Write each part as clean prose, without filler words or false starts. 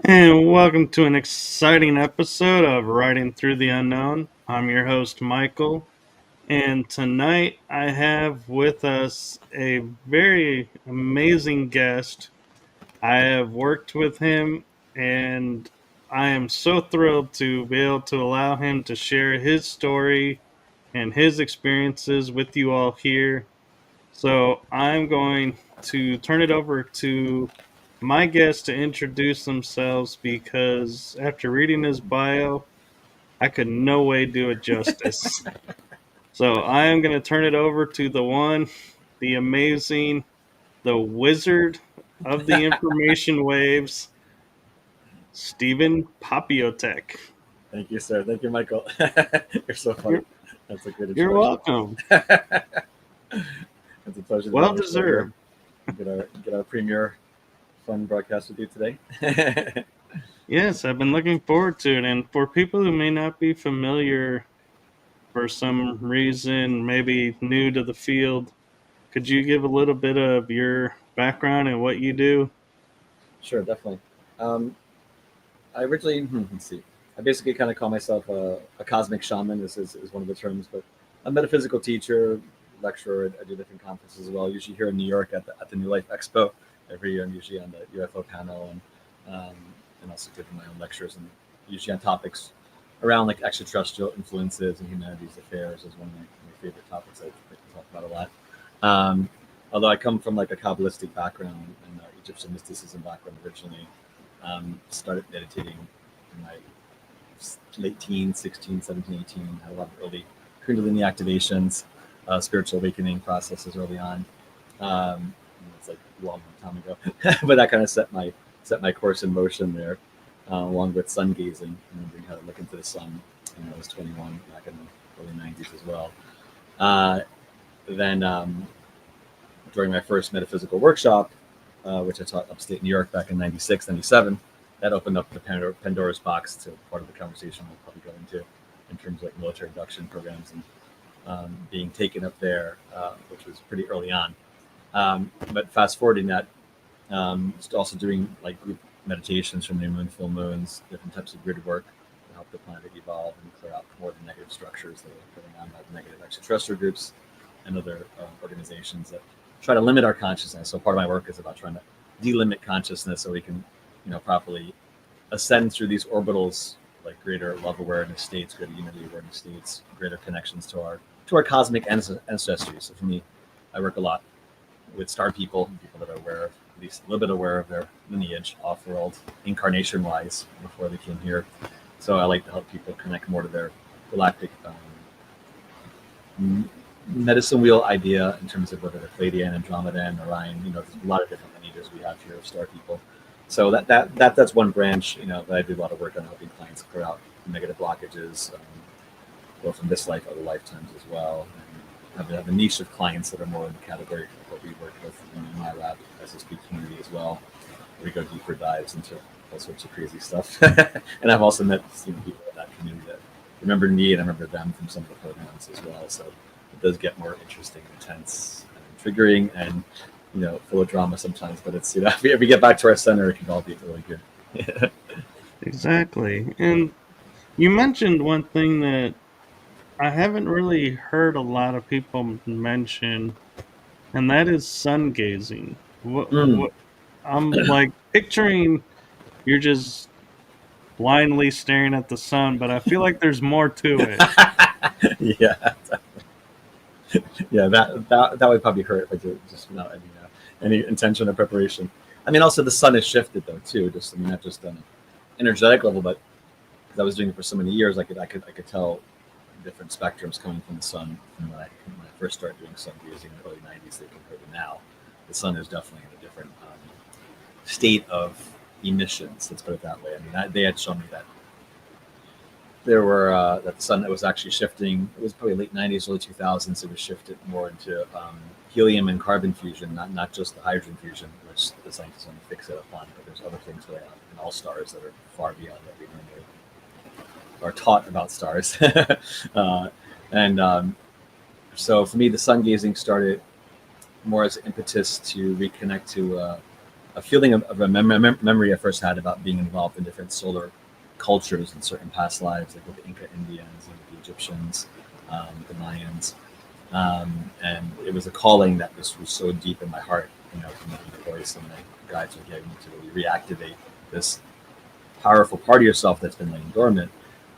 And welcome to an exciting episode of Riding Through the Unknown. I'm your host, Michael, and tonight I have with us a very amazing guest. I have worked with him, and I am so thrilled to be able to allow him to share his story and his experiences with you all here. So I'm going to turn it over to my guests to introduce themselves because after reading his bio, I could no way do it justice. So I am going to turn it over to the one, the amazing, the wizard of the information waves, Stephen Popiotek. Thank you, sir. Thank you, Michael. You're so funny. You're, That's a good you're introduction. welcome. It's a pleasure to be Well on the show here. deserved. Get our premier fun broadcast with you today. Yes, I've been looking forward to it. And for people who may not be familiar for some reason, maybe new to the field, could you give a little bit of your background and what you do? Sure, definitely. Um, I originally, let's see. I basically kind of call myself a cosmic shaman. This is one of the terms, but a metaphysical teacher, lecturer. I do different conferences as well. Usually here in New York at the new Life Expo every year. I'm usually on the UFO panel and also giving my own lectures and usually on topics around like extraterrestrial influences and humanities affairs is one of my favorite topics I like to talk about a lot. Although I come from like a Kabbalistic background and Egyptian mysticism background originally, started meditating in my late teens, 16, 17, 18, had a lot of early Kundalini activations, spiritual awakening processes early on. It's like a long time ago, but that kind of set my course in motion there, along with sun gazing, remembering how to look into the sun when I was 21 back in the early 90s as well. Then during my first metaphysical workshop, which I taught upstate New York back in 96, 97, that opened up the Pandora's box to part of the conversation we'll probably go into in terms of like military induction programs and being taken up there, which was pretty early on. But fast forwarding that, also doing like group meditations from new moon, full moons, different types of grid work to help the planet evolve and clear out more of the negative structures that are going on by the negative extraterrestrial groups and other organizations that try to limit our consciousness. So part of my work is about trying to delimit consciousness so we can, properly ascend through these orbitals, like greater love awareness states, greater unity awareness states, greater connections to our cosmic ancestry. So for me, I work a lot with star people that are aware of, at least a little bit aware of their lineage off-world, incarnation-wise, before they came here. So I like to help people connect more to their galactic medicine wheel idea in terms of whether they're Pleiadian, Andromedan, Orion. There's a lot of different lineages we have here of star people. So that's one branch, that I do a lot of work on helping clients clear out negative blockages, both in this life, other lifetimes as well. And have a niche of clients that are more in the category of what we work with in my lab as a speak community as well. We go deeper dives into all sorts of crazy stuff. And I've also met people in that community that remember me and I remember them from some of the programs as well. So it does get more interesting, intense, and triggering, and full of drama sometimes. But it's if we get back to our center, it can all be really good. Exactly. And you mentioned one thing that I haven't really heard a lot of people mention, and that is sun gazing. Mm. What I'm like picturing you're just blindly staring at the sun, but I feel like there's more to it. Yeah, yeah. That would probably hurt if I did just without any intention or preparation. I mean, also the sun has shifted though too. Not just on an energetic level, but because I was doing it for so many years, I could tell different spectrums coming from the sun from when I first started doing sun gazing in the early 90s compared to now. The sun is definitely in a different state of emissions. Let's put it that way. I mean, they had shown me that there were that the sun that was actually shifting. It was probably late 90s, early 2000s. It was shifted more into helium and carbon fusion, not just the hydrogen fusion, which the scientists only fix it upon, but there's other things going on in all stars that are far beyond what we normally are taught about stars. And so for me, the sun gazing started more as an impetus to reconnect to a feeling of a memory I first had about being involved in different solar cultures in certain past lives, like with the Inca Indians and the Egyptians, the Mayans. And it was a calling that was so deep in my heart, from the voice and the guides were giving me to really reactivate this powerful part of yourself that's been laying dormant.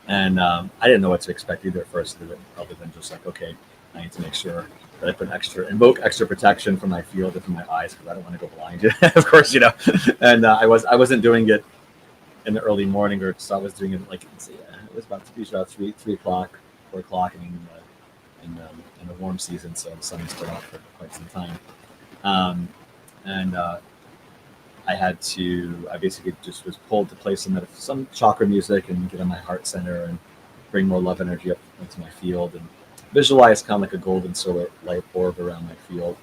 And I didn't know what to expect either at first, other than just like, okay, I need to make sure that I invoke extra protection from my field and from my eyes, because I don't want to go blind, of course, And I wasn't doing it in the early morning, or so I was doing it it was about to be about 3 o'clock, 4 o'clock, in the warm season, so the sun was still out for quite some time. I basically just was pulled to play some chakra music and get on my heart center and bring more love energy up into my field and visualize kind of like a golden solar light orb around my field,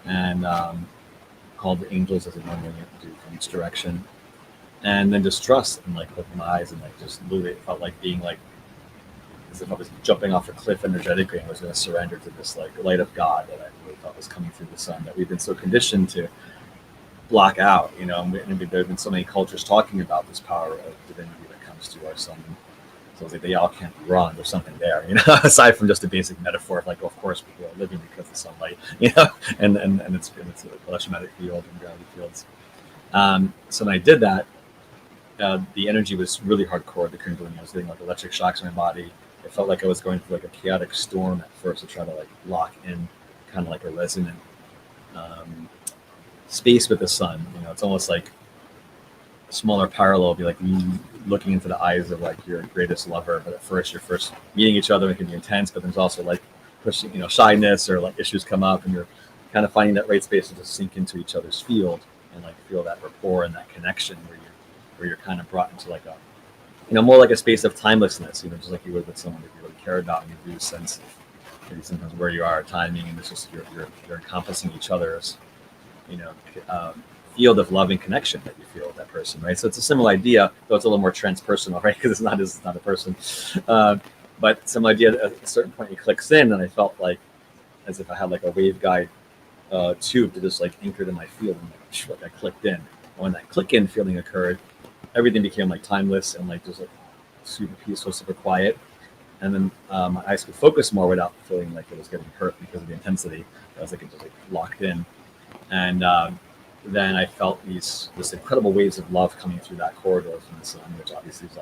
and called the angels as I normally do from each direction, and then just trust and like open my eyes and like just literally it felt like being like as if I was jumping off a cliff energetically and was going to surrender to this like light of God that I really thought was coming through the sun, that we've been so conditioned to block out, and there have been so many cultures talking about this power of divinity that comes to our sun. So it's like they all can't be wrong. There's something there, aside from just a basic metaphor of like, of course, people are living because of sunlight, and it's a electromagnetic field and gravity fields. So when I did that, the energy was really hardcore. The Kundalini, I was getting like electric shocks in my body. It felt like I was going through like a chaotic storm at first to try to like lock in kind of like a resonant space with the sun. It's almost like a smaller parallel would be like looking into the eyes of like your greatest lover, but at first you're meeting each other, it can be intense, but there's also like pushing, shyness or like issues come up, and you're kind of finding that right space to just sink into each other's field and like feel that rapport and that connection where you're kind of brought into like a more like a space of timelessness, just like you would with someone that you really care about, and you do sense maybe sometimes where you are, timing, and it's just you're encompassing each other's field of loving connection that you feel with that person, right? So it's a similar idea, though it's a little more transpersonal, right? Because it's not a person, but some idea at a certain point it clicks in, and I felt like as if I had like a waveguide tube to just like anchor to my field, and like I clicked in. And when that click in feeling occurred, everything became like timeless and like just like super peaceful, super quiet, and then my eyes could focus more without feeling like it was getting hurt because of the intensity. I was like it just like locked in. And then I felt this incredible waves of love coming through that corridor from the sun, which obviously is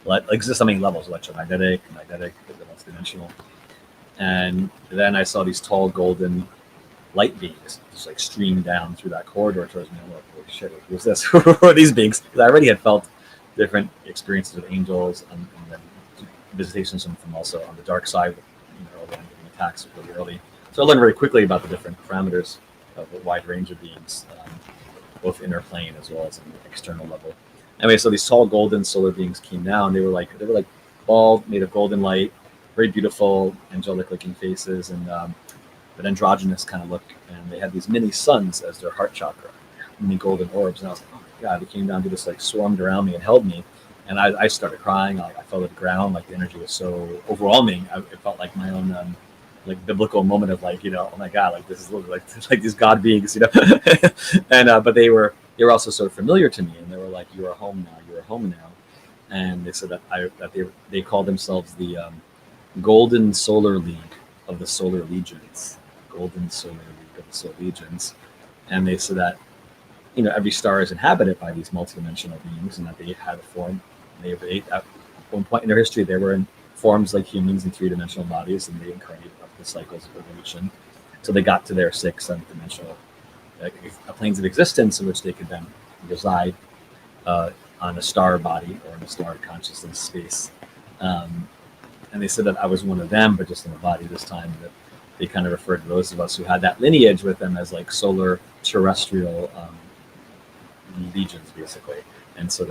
like exists on many levels: electromagnetic, magnetic, multidimensional. And then I saw these tall golden light beings just like stream down through that corridor towards me. I'm like, holy shit, who's this? Who are these beings? Because I already had felt different experiences with angels and then visitations from also on the dark side, early on getting attacks really early. So I learned very quickly about the different parameters of a wide range of beings, both inner plane as well as on the external level. Anyway, so these tall golden solar beings came down. They were like bald, made of golden light, very beautiful, angelic looking faces, and but androgynous kind of look. And they had these mini suns as their heart chakra, mini golden orbs. And I was like, oh my God, they came down to just like swarmed around me and held me. And I started crying. I fell to the ground. Like the energy was so overwhelming. It felt like my own like biblical moment of like, oh my God, like this is literally like these God beings, and but they were also so familiar to me, and they were like, you are home now. And they said that they called themselves the Golden Solar League of the Solar Legions, Golden Solar League of the Solar Legions. And they said that every star is inhabited by these multidimensional beings, and that they had a form. They at one point in their history they were in forms like humans in 3-dimensional bodies, and they incarnated up the cycles of evolution. So they got to their 6th, 7th dimensional planes of existence in which they could then reside on a star body or in a star consciousness space. And they said that I was one of them, but just in a body this time. That they kind of referred to those of us who had that lineage with them as like solar terrestrial legions, basically. And so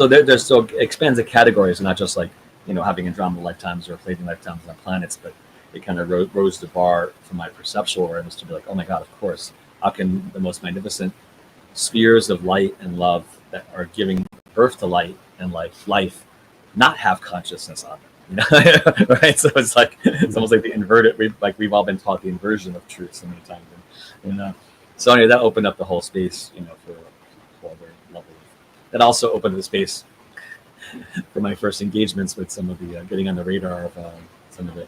there's still expands the categories, not just like having Andromeda lifetimes or Pleiadian lifetimes on planets, but it kind of rose the bar for my perceptual awareness to be like, oh my God, of course, how can the most magnificent spheres of light and love that are giving birth to light and life not have consciousness on it, right? So it's almost like the inverted. We've all been taught the inversion of truth so many times, and so anyway, that opened up the whole space, that also opened the space for my first engagements with some of the getting on the radar of some of the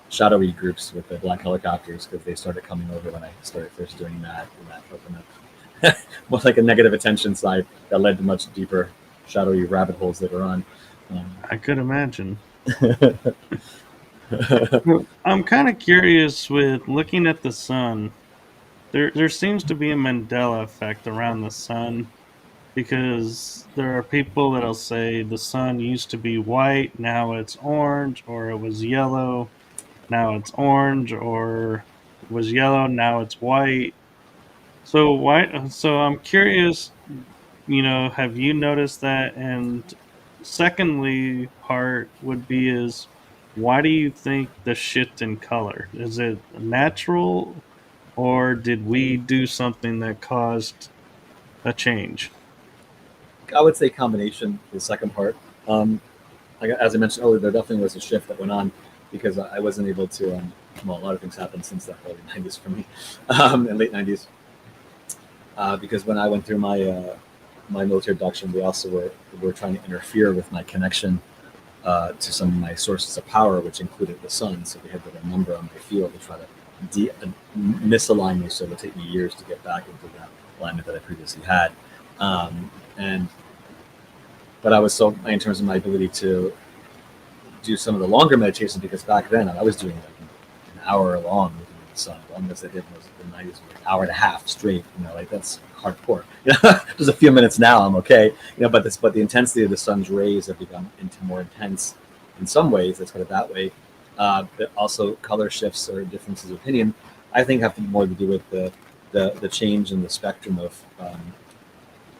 shadowy groups with the black helicopters, because they started coming over when I started first doing that, and that opened up more like a negative attention side that led to much deeper shadowy rabbit holes later on. I could imagine. I'm kind of curious with looking at the sun. There seems to be a Mandela effect around the sun, because there are people that'll say the sun used to be white, now it's orange, or it was yellow, now it's orange, or it was yellow, now it's white. So why? So I'm curious. Have you noticed that? And secondly, part would be is why do you think the shift in color? Is it natural, or did we do something that caused a change? I would say combination, the second part. As I mentioned earlier, there definitely was a shift that went on, because I wasn't able to, well, a lot of things happened since the early 90s for me, and late 90s. Because when I went through my my military induction, we also were trying to interfere with my connection to some of my sources of power, which included the sun. So they had to remember on my field to try to misalign me, so it would take me years to get back into that alignment that I previously had. But I was so, in terms of my ability to do some of the longer meditations, because back then I was doing like an hour long looking at the sun. The longest I did was in the 90s, like an hour and a half straight. Like that's hardcore. Just a few minutes now, I'm okay. But the intensity of the sun's rays have become more intense in some ways. Let's put it that way. But also color shifts or differences of opinion, I think, have more to do with the change in the spectrum of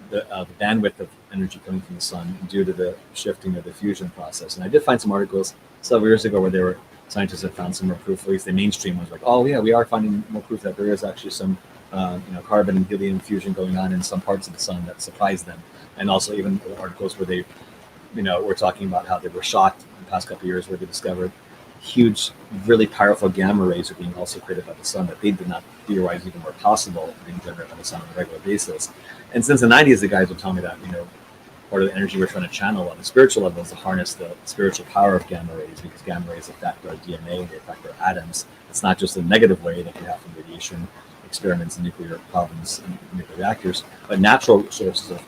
the bandwidth of energy coming from the sun due to the shifting of the fusion process. And I did find some articles several years ago where scientists have found some more proof, at least the mainstream was like, oh yeah, we are finding more proof that there is actually some carbon and helium fusion going on in some parts of the sun that surprised them. And also even articles where they were talking about how they were shocked in the past couple of years, where they discovered huge, really powerful gamma rays are being also created by the sun that they did not theorize even were possible being generated by the sun on a regular basis. And since the 90s, the guys would tell me that, part of the energy we're trying to channel on the spiritual level is to harness the spiritual power of gamma rays, because gamma rays affect our DNA, they affect our atoms. It's not just a negative way that you have from radiation experiments and nuclear problems and nuclear reactors, but natural sources of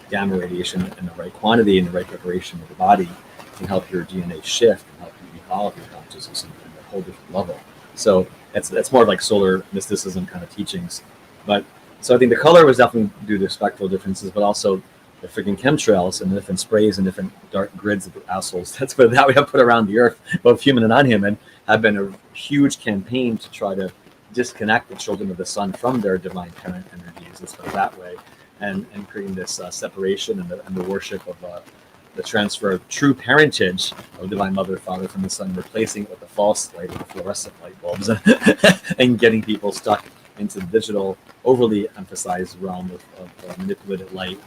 gamma radiation in the right quantity and the right preparation of the body can help your DNA shift and help you evolve your consciousness on a whole different level. So that's more like solar mysticism kind of teachings. So I think the color was definitely due to spectral differences, but also the freaking chemtrails and the different sprays and different dark grids of the assholes that we have put around the earth, both human and non-human, have been a huge campaign to try to disconnect the children of the sun from their divine parent energies, let's put it that way, and creating this separation and the worship of the transfer of true parentage of divine mother, father from the sun, replacing it with the false light of the fluorescent light bulbs, and getting people stuck into the digital, overly emphasized realm of manipulated light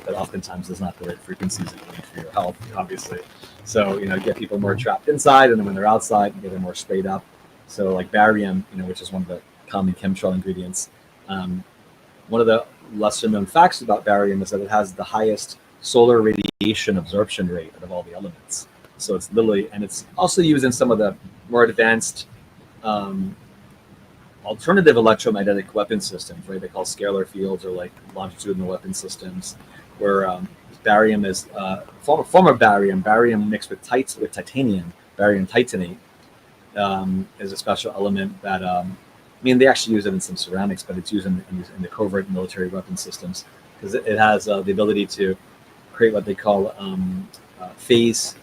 that oftentimes is not the right frequencies that you need for your health, obviously. So, get people more trapped inside, and then when they're outside, you get them more sprayed up. So like barium, which is one of the common chemtrail ingredients. One of the lesser known facts about barium is that it has the highest solar radiation absorption rate out of all the elements. So it's literally, and it's also used in some of the more advanced alternative electromagnetic weapon systems, right? They call scalar fields or like longitudinal weapon systems, where barium is form of barium mixed with titanium, barium titanate, is a special element that they actually use it in some ceramics, but it's used in the covert military weapon systems, because it has the ability to create what they call phase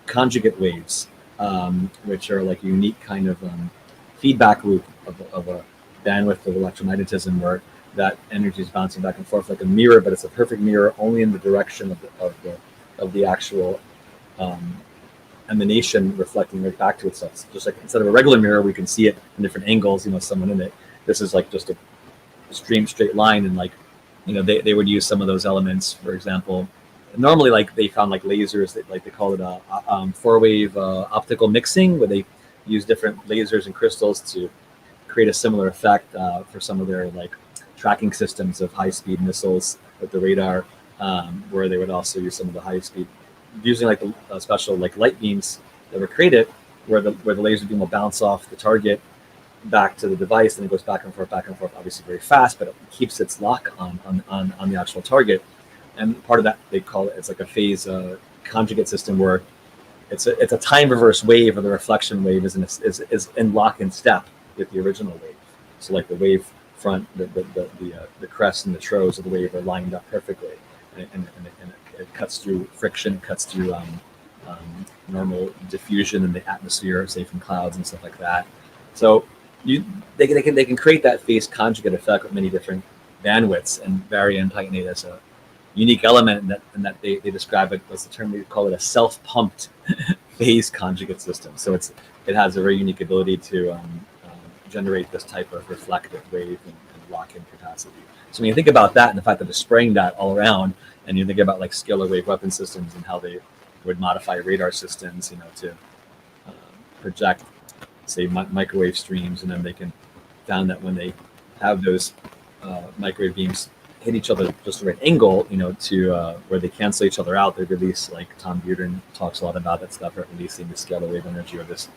conjugate waves, which are like a unique kind of feedback loop of a bandwidth of electromagnetism, where that energy is bouncing back and forth like a mirror, but it's a perfect mirror only in the direction of the actual emanation, reflecting right back to itself. Just like instead of a regular mirror, we can see it in different angles, someone in it. This is like just a straight line, and like, they would use some of those elements, for example. Normally, like they found like lasers, that like they call it a four-wave optical mixing, where they use different lasers and crystals to create a similar effect for some of their like tracking systems of high-speed missiles with the radar. where they would also use some of the high speed, using like the special like light beams that were created, where the laser beam will bounce off the target back to the device, and it goes back and forth, obviously very fast, but it keeps its lock on the actual target. And part of that, they call it, it's like a phase conjugate system, where it's a time reverse wave, or the reflection wave is in lock and step with the original wave. So like the wave front, the crest and the trows of the wave are lined up perfectly, and it cuts through friction, cuts through normal diffusion in the atmosphere, say from clouds and stuff like that. So they can create that phase conjugate effect with many different bandwidths, and vary and tighten as a unique element, and that they describe it, what's the term, we call it a self-pumped phase conjugate system. So it has a very unique ability to generate this type of reflective wave and lock-in capacity. So when you think about that, and the fact that they're spraying that all around, and you think about like scalar wave weapon systems and how they would modify radar systems, to project, say, microwave streams, and then they can found that when they have those microwave beams hit each other just the right angle, to where they cancel each other out, they release, like Tom Bearden talks a lot about that stuff, releasing the scalar wave energy, or this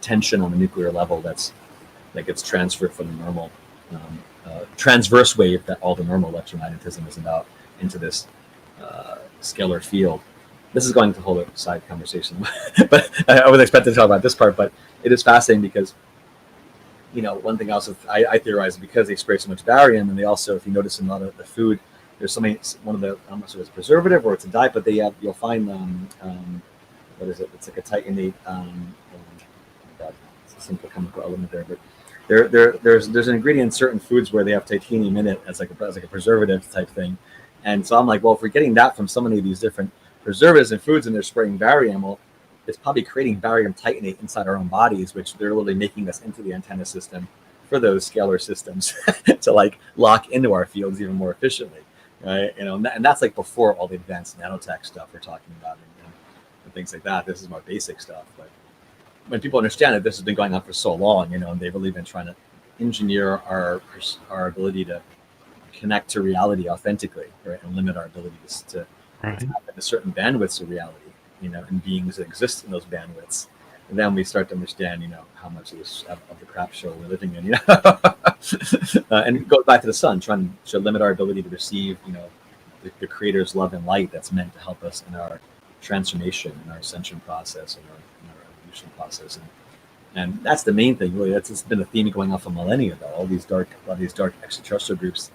tension on the nuclear level that gets transferred from the normal transverse wave that all the normal electromagnetism is about into this scalar field. This is going to hold a side conversation, but I was expecting to talk about this part. But it is fascinating because, one thing else I theorize, because they spray so much barium, and they also, if you notice in a lot of the food, there's so many, one of the, I'm not sure if it's preservative or it's a dye, but you'll find what is it? It's like a titanate. It's a simple chemical element there, but there's an ingredient in certain foods where they have titanium in it as like a preservative type thing. And so I'm like, well, if we're getting that from so many of these different preservatives and foods, and they're spraying barium, well, it's probably creating barium titanate inside our own bodies, which they're literally making us into the antenna system for those scalar systems to like lock into our fields even more efficiently, right? And that's like before all the advanced nanotech stuff we're talking about and things like that. This is more basic stuff, but when people understand that this has been going on for so long, and they've really been trying to engineer our ability to connect to reality authentically, right, and limit our ability to tap into certain bandwidths of reality, and beings that exist in those bandwidths. And then we start to understand, how much of this of the crap show we're living in, and it goes back to the sun, trying to limit our ability to receive, the Creator's love and light that's meant to help us in our transformation, in our ascension process, in our evolution process, and that's the main thing, really. It's been a theme going on for millennia, though. All these dark extraterrestrial groups,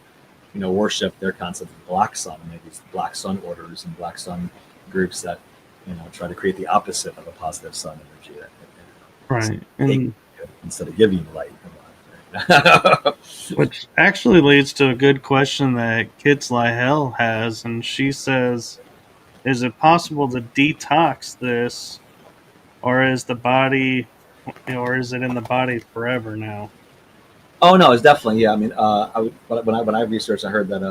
worship their concept of black sun, and these black sun orders and black sun groups that try to create the opposite of a positive sun energy, right, and instead of giving you light. Which actually leads to a good question that Kitsley Hell has, and she says, is it possible to detox this, or is the body, or is it in the body forever now? Oh no, it's definitely, yeah. I mean, when I researched, I heard that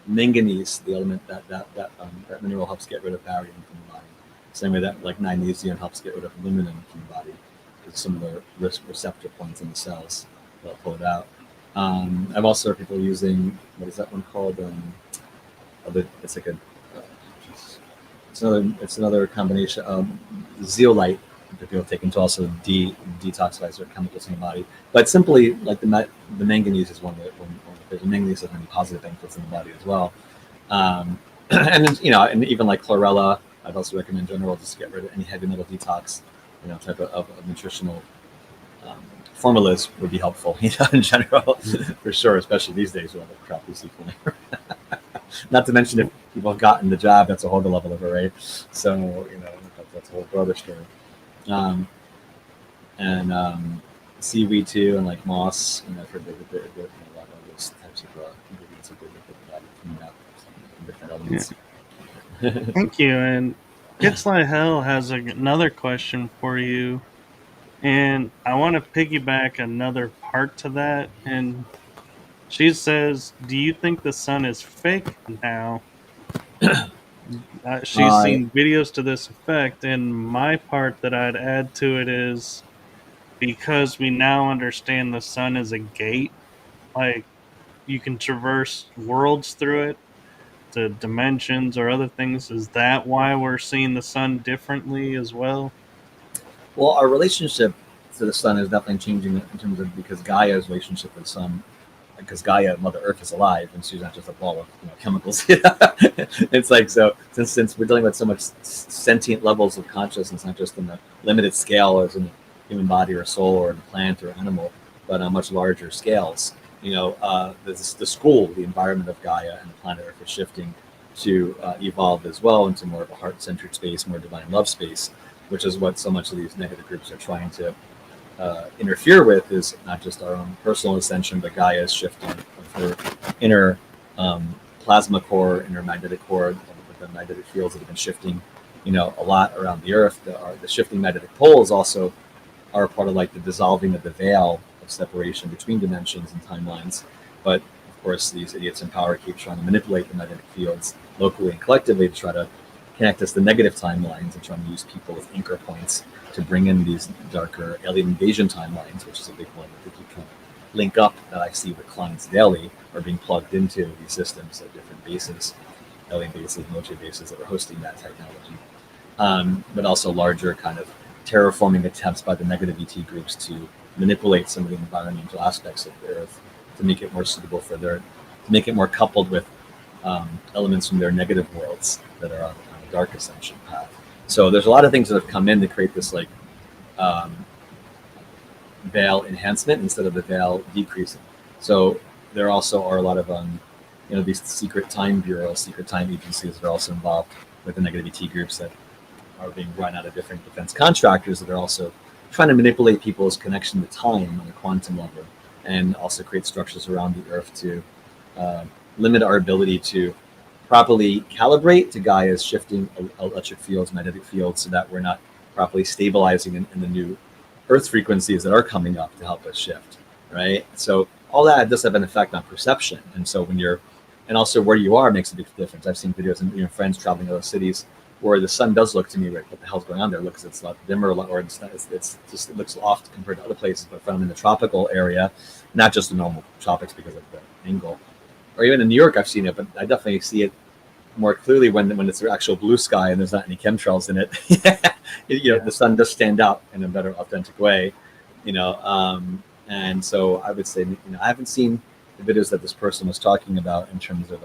manganese, the element that mineral, helps get rid of barium from the body. Same way that like magnesium helps get rid of aluminum from the body, because some of the receptor points in the cells will pull it out. I've also heard people using, what is that one called? It's like it's another combination of zeolite that people take to also detoxify certain chemicals in the body. But simply, like the manganese is one of the manganese has many positive benefits in the body as well. And and even like chlorella, I'd also recommend in general, just to get rid of any heavy metal detox, type of nutritional formulas would be helpful, in general, for sure, especially these days with all the crap we see flying. Not to mention if people have gotten the job, that's a whole other level of it, right? So, that's a whole other story. And seaweed too, and like moss, I've heard that a lot of those types of ingredients are good for the body, cleaning out different elements. Yeah. Thank you. And Kitsley Hell has another question for you, and I want to piggyback another part to that. And she says, do you think the sun is fake now? She's seen videos to this effect, and my part that I'd add to it is, because we now understand the sun is a gate, like you can traverse worlds through it, to dimensions or other things. Is that why we're seeing the sun differently as well? Well, our relationship to the sun is definitely changing in terms of, because Gaia's relationship with the sun, because Gaia, Mother Earth, is alive, and she's not just a ball of chemicals. It's like, so since we're dealing with so much sentient levels of consciousness, not just in the limited scale as in the human body or soul or in a plant or animal, but on much larger scales. The school, the environment of Gaia and the planet Earth is shifting to evolve as well into more of a heart-centered space, more divine love space, which is what so much of these negative groups are trying to interfere with, is not just our own personal ascension, but Gaia's shifting of her inner plasma core, inner magnetic core, with the magnetic fields that have been shifting, a lot around the Earth. The shifting magnetic poles also are part of like the dissolving of the veil of separation between dimensions and timelines. But of course, these idiots in power keep trying to manipulate the magnetic fields locally and collectively to try to connect us to negative timelines, and trying to use people as anchor points to bring in these darker alien invasion timelines, which is a big one that they keep trying to link up, that I see with clients daily, are being plugged into these systems at different bases, alien bases, military bases that are hosting that technology. But also larger kind of terraforming attempts by the negative ET groups to manipulate some of the environmental aspects of the Earth to make it more suitable for to make it more coupled with elements from their negative worlds that are on a dark ascension path. So there's a lot of things that have come in to create this like veil enhancement instead of the veil decreasing. So there also are a lot of these secret time bureaus, secret time agencies that are also involved with the negative ET groups that are being run out of different defense contractors that are also trying to manipulate people's connection to time on a quantum level, and also create structures around the Earth to limit our ability to properly calibrate to Gaia's shifting electric fields, magnetic fields, so that we're not properly stabilizing in the new Earth frequencies that are coming up to help us shift, right? So all that does have an effect on perception. And so and also where you are makes a big difference. I've seen videos and friends traveling to those cities where the sun does look to me like, what the hell's going on there? It looks, it's a lot dimmer, or it looks off compared to other places. But if I'm in the tropical area, not just the normal tropics because of the angle, or even in New York, I've seen it, but I definitely see it more clearly when it's the actual blue sky and there's not any chemtrails in it. The sun does stand out in a better, authentic way. And so I would say, I haven't seen the videos that this person was talking about in terms of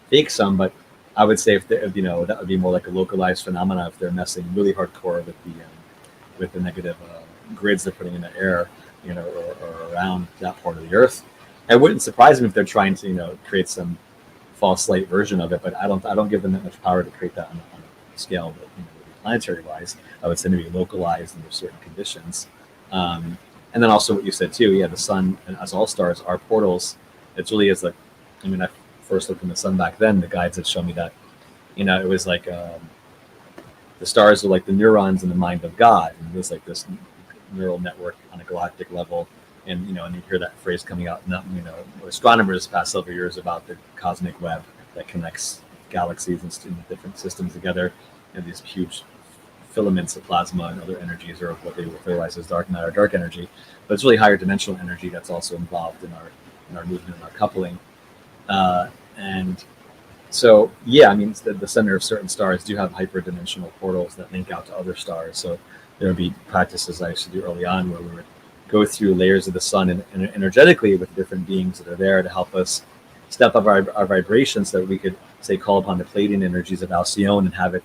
fake sun, but I would say if that would be more like a localized phenomena if they're messing really hardcore with the negative grids they're putting in the air, or around that part of the Earth. It wouldn't surprise me if they're trying to, create some false light version of it, but I don't give them that much power to create that on a scale that planetary wise. I would say maybe localized under certain conditions. And then also what you said too, the sun, and as all stars are portals. It really is like, I first looked in the sun back then, the guides had shown me that, it was like the stars are like the neurons in the mind of God, and it was like this neural network on a galactic level. And and you hear that phrase coming out, astronomers past several years about the cosmic web that connects galaxies and different systems together, and these huge filaments of plasma and other energies, or what they realize as dark matter, dark energy. But it's really higher dimensional energy that's also involved in our movement and our coupling. And so, the center of certain stars do have hyperdimensional portals that link out to other stars. So there would be practices I used to do early on where we would go through layers of the sun and energetically with different beings that are there to help us step up our vibrations, so that we could, say, call upon the Pleiadian energies of Alcyone and have it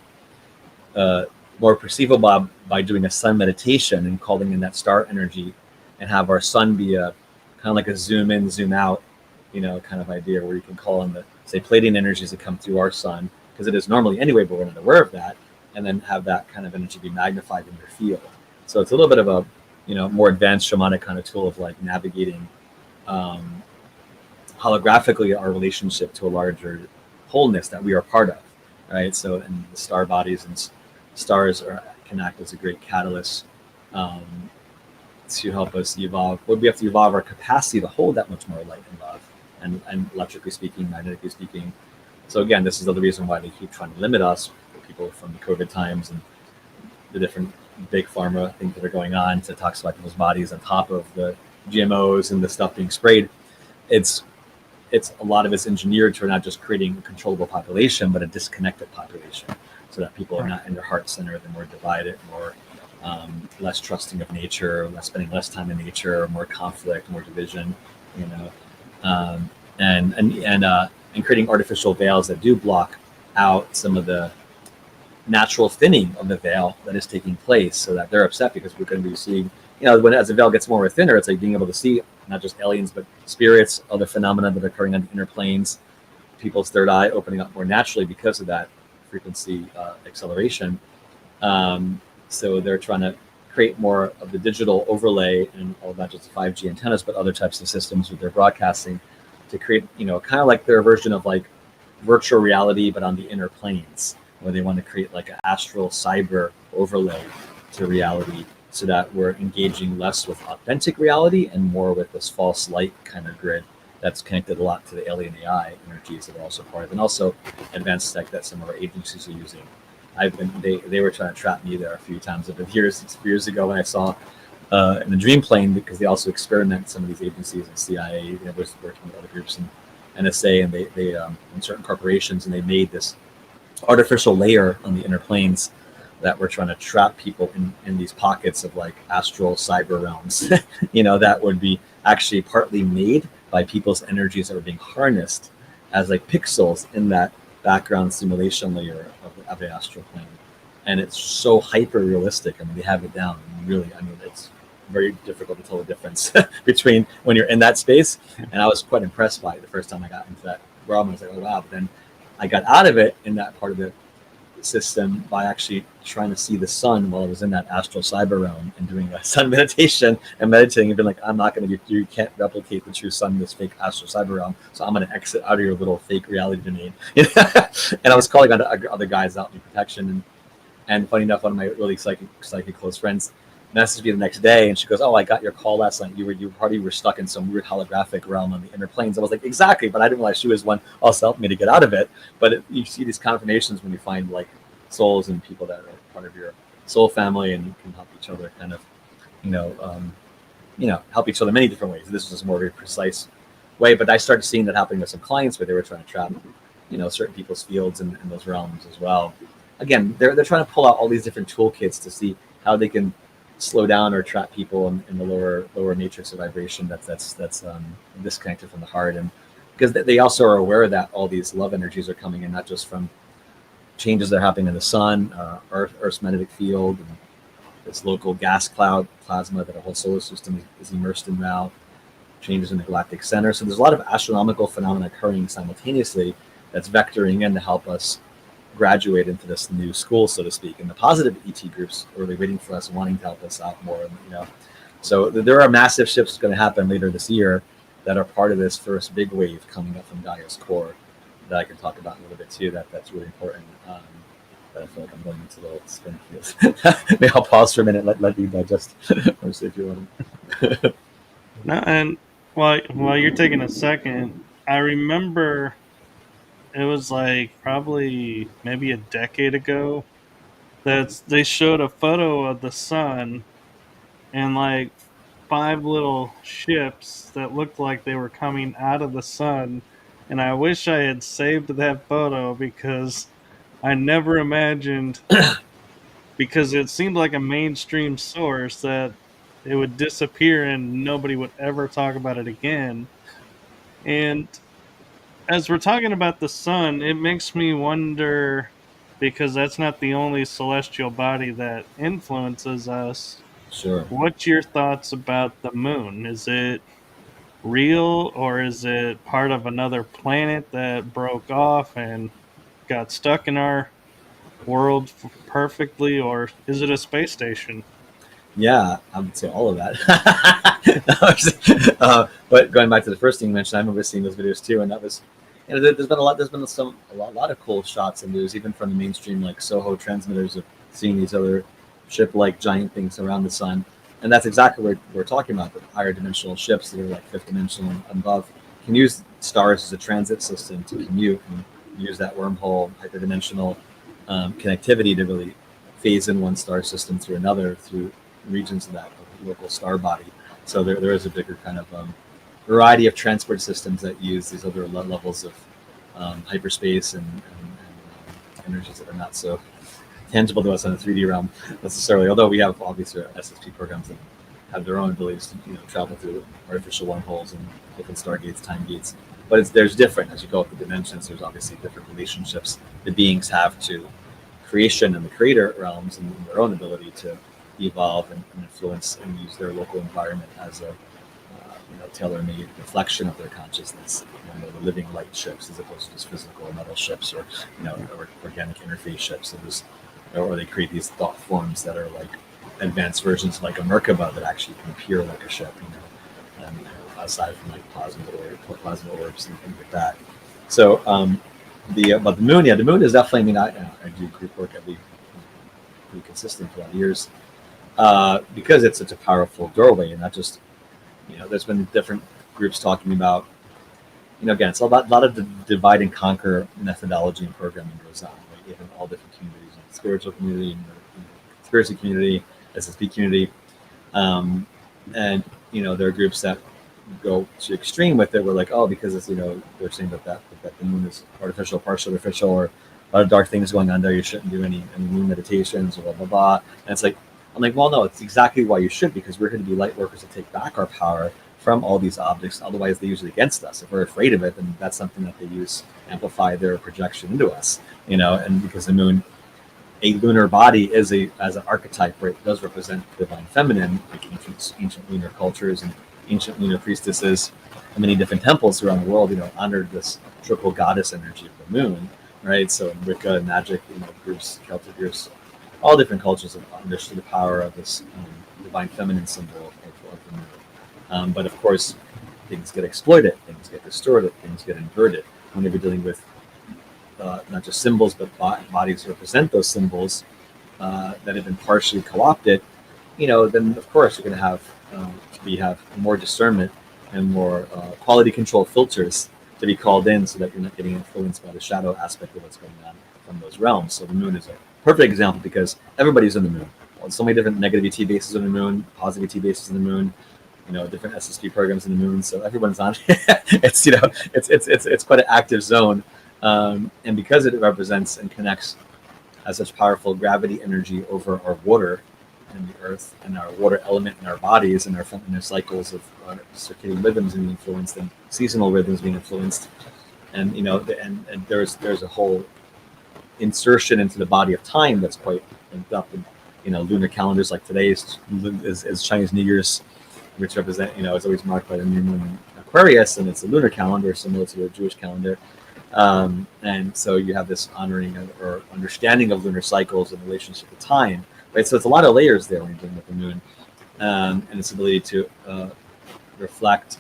more perceivable by doing a sun meditation and calling in that star energy, and have our sun be a kind of like a zoom in, zoom out, kind of idea where you can call in the, say, Pleiadian energies that come through our sun, because it is normally anyway, but we're not aware of that, and then have that kind of energy be magnified in your field. So it's a little bit of a more advanced shamanic kind of tool of like navigating holographically our relationship to a larger wholeness that we are part of, right? So, and the star bodies and stars can act as a great catalyst to help us evolve. But we have to evolve our capacity to hold that much more light and love, and electrically speaking, magnetically speaking. So again, this is the reason why they keep trying to limit us, people from the COVID times and the different big pharma things that are going on to toxify people's bodies on top of the GMOs and the stuff being sprayed. It's it's a lot of it's engineered to not just creating a controllable population, but a disconnected population, so that people are not in their heart center, they're more divided, more less trusting of nature, spending less time in nature, more conflict, more division, you know, and creating artificial veils that do block out some of the natural thinning of the veil that is taking place, so that they're upset because we're going to be seeing, you know, when as the veil gets more thinner, it's like being able to see not just aliens but spirits, other phenomena that are occurring on the inner planes, people's third eye opening up more naturally because of that frequency acceleration. So they're trying to create more of the digital overlay and all not just 5G antennas, but other types of systems with their broadcasting to create, you know, kind of like their version of like virtual reality, but on the inner planes, where they want to create like an astral cyber overlay to reality, so that we're engaging less with authentic reality and more with this false light kind of grid that's connected a lot to the alien AI energies that are also part of, and also advanced tech that some of our agencies are using. They were trying to trap me there a few times. I've been years ago when I saw in the dream plane, because they also experiment some of these agencies and CIA, you know, was working with other groups and NSA, and they in certain corporations, and they made this artificial layer on the inner planes that we're trying to trap people in these pockets of like astral cyber realms, you know, that would be actually partly made by people's energies that were being harnessed as like pixels in that background simulation layer of the astral plane. And it's so hyper realistic. I mean, they have it down really. I mean, it's very difficult to tell the difference between when you're in that space. And I was quite impressed by it the first time I got into that realm. I was like, oh wow. But then I got out of it in that part of the system by actually trying to see the sun while I was in that astral cyber realm and doing a sun meditation and meditating and being like, I'm not going to get, you can't replicate the true sun in this fake astral cyber realm, so I'm going to exit out of your little fake reality domain. And I was calling on other guys out in protection, and funny enough, one of my really psychic close friends messaged me the next day, and she goes, oh, I got your call last night. You probably were stuck in some weird holographic realm on the inner planes. I was like, exactly, but I didn't realize she was one also helped me to get out of it. But you see these confirmations when you find like souls and people that are part of your soul family, and you can help each other kind of, help each other many different ways. This was a more very precise way, but I started seeing that happening with some clients where they were trying to trap, certain people's fields in those realms as well. Again, they're trying to pull out all these different toolkits to see how they can slow down or trap people in the lower matrix of vibration that's disconnected from the heart. And because they also are aware that all these love energies are coming in, not just from changes that are happening in the sun, Earth's magnetic field, and this local gas cloud plasma that our whole solar system is immersed in now, changes in the galactic center. So there's a lot of astronomical phenomena occurring simultaneously that's vectoring in to help us graduate into this new school, so to speak. And the positive ET groups are really waiting for us, wanting to help us out more. So there are massive shifts going to happen later this year that are part of this first big wave coming up from Gaia's core that I can talk about in a little bit too. That's really important. But I feel like I'm going into the little spin fields. Maybe I'll pause for a minute, let you digest, or see if you want. No, and while you're taking a second, I remember it was like probably maybe a decade ago that they showed a photo of the sun and like 5 little ships that looked like they were coming out of the sun. And I wish I had saved that photo because I never imagined, because it seemed like a mainstream source, that it would disappear and nobody would ever talk about it again. And as we're talking about the sun, it makes me wonder, because that's not the only celestial body that influences us. Sure. What's your thoughts about the moon? Is it real, or is it part of another planet that broke off and got stuck in our world perfectly, or is it a space station? Yeah, I would say all of that. But going back to the first thing you mentioned, I remember seeing those videos too, and that was, there's been a lot of cool shots and news, even from the mainstream like Soho transmitters, of seeing these other ship-like giant things around the sun. And that's exactly what we're talking about. The higher dimensional ships that are like fifth dimensional and above can use stars as a transit system to commute and use that wormhole hyperdimensional connectivity to really phase in one star system through another through regions of that local star body. So there is a bigger kind of variety of transport systems that use these other levels of hyperspace and energies that are not so tangible to us in the 3D realm necessarily. Although we have obviously SSP programs that have their own abilities to travel through artificial wormholes and different stargates, time gates. But there's different as you go up the dimensions. There's obviously different relationships the beings have to creation and the creator realms and their own ability to evolve and influence and use their local environment as a tailor-made reflection of their consciousness. The living light ships as opposed to just physical metal ships or or organic interface ships. Or they create these thought forms that are like advanced versions like a Merkaba that actually can appear like a ship, and aside from like plasma orbs and things like that. So but the moon, the moon is definitely. I do group work. I've been pretty consistent for a lot of years because it's such a powerful doorway, and not just there's been different groups talking about again it's a lot of the divide and conquer methodology and programming goes on, right? Even all different communities, the spiritual community, conspiracy community, SSP community, and there are groups that go to extreme with it. We're like, oh, because it's they're saying that the moon is artificial, partially artificial, or a lot of dark things going on there. You shouldn't do any moon meditations or blah blah blah. And it's like, I'm like, well, no, it's exactly why you should, because we're going to be light workers to take back our power from all these objects. Otherwise, they're usually against us. If we're afraid of it, then that's something that they use to amplify their projection into us. And because the moon, a lunar body as an archetype, right? It does represent divine feminine, like ancient lunar cultures and ancient lunar priestesses, and many different temples around the world, honored this triple goddess energy of the moon, right? So in Wicca, magic, groups, Celtic groups, all different cultures have understood the power of this divine feminine symbol of the moon. But of course, things get exploited, things get distorted, things get inverted. When you're dealing with not just symbols, but bodies represent those symbols that have been partially co-opted, then of course you're going to have more discernment and more quality control filters to be called in, so that you're not getting influenced by the shadow aspect of what's going on from those realms. So the moon is a perfect example because everybody's in the moon. Well, so many different negativity bases on the moon, positivity bases in the moon, different SSP programs in the moon. So everyone's on. It's quite an active zone. And because it represents and connects as such powerful gravity energy over our water and the earth and our water element in our bodies and our feminine cycles of circadian rhythms being influenced and seasonal rhythms being influenced, and and there's a whole insertion into the body of time that's quite linked up in lunar calendars. Like today is Chinese New Year's, which represent it's always marked by the new moon in Aquarius, and it's a lunar calendar similar to the Jewish calendar. And so you have this honoring or understanding of lunar cycles in relationship to time, right? So it's a lot of layers there when you're dealing with the moon, and its ability to reflect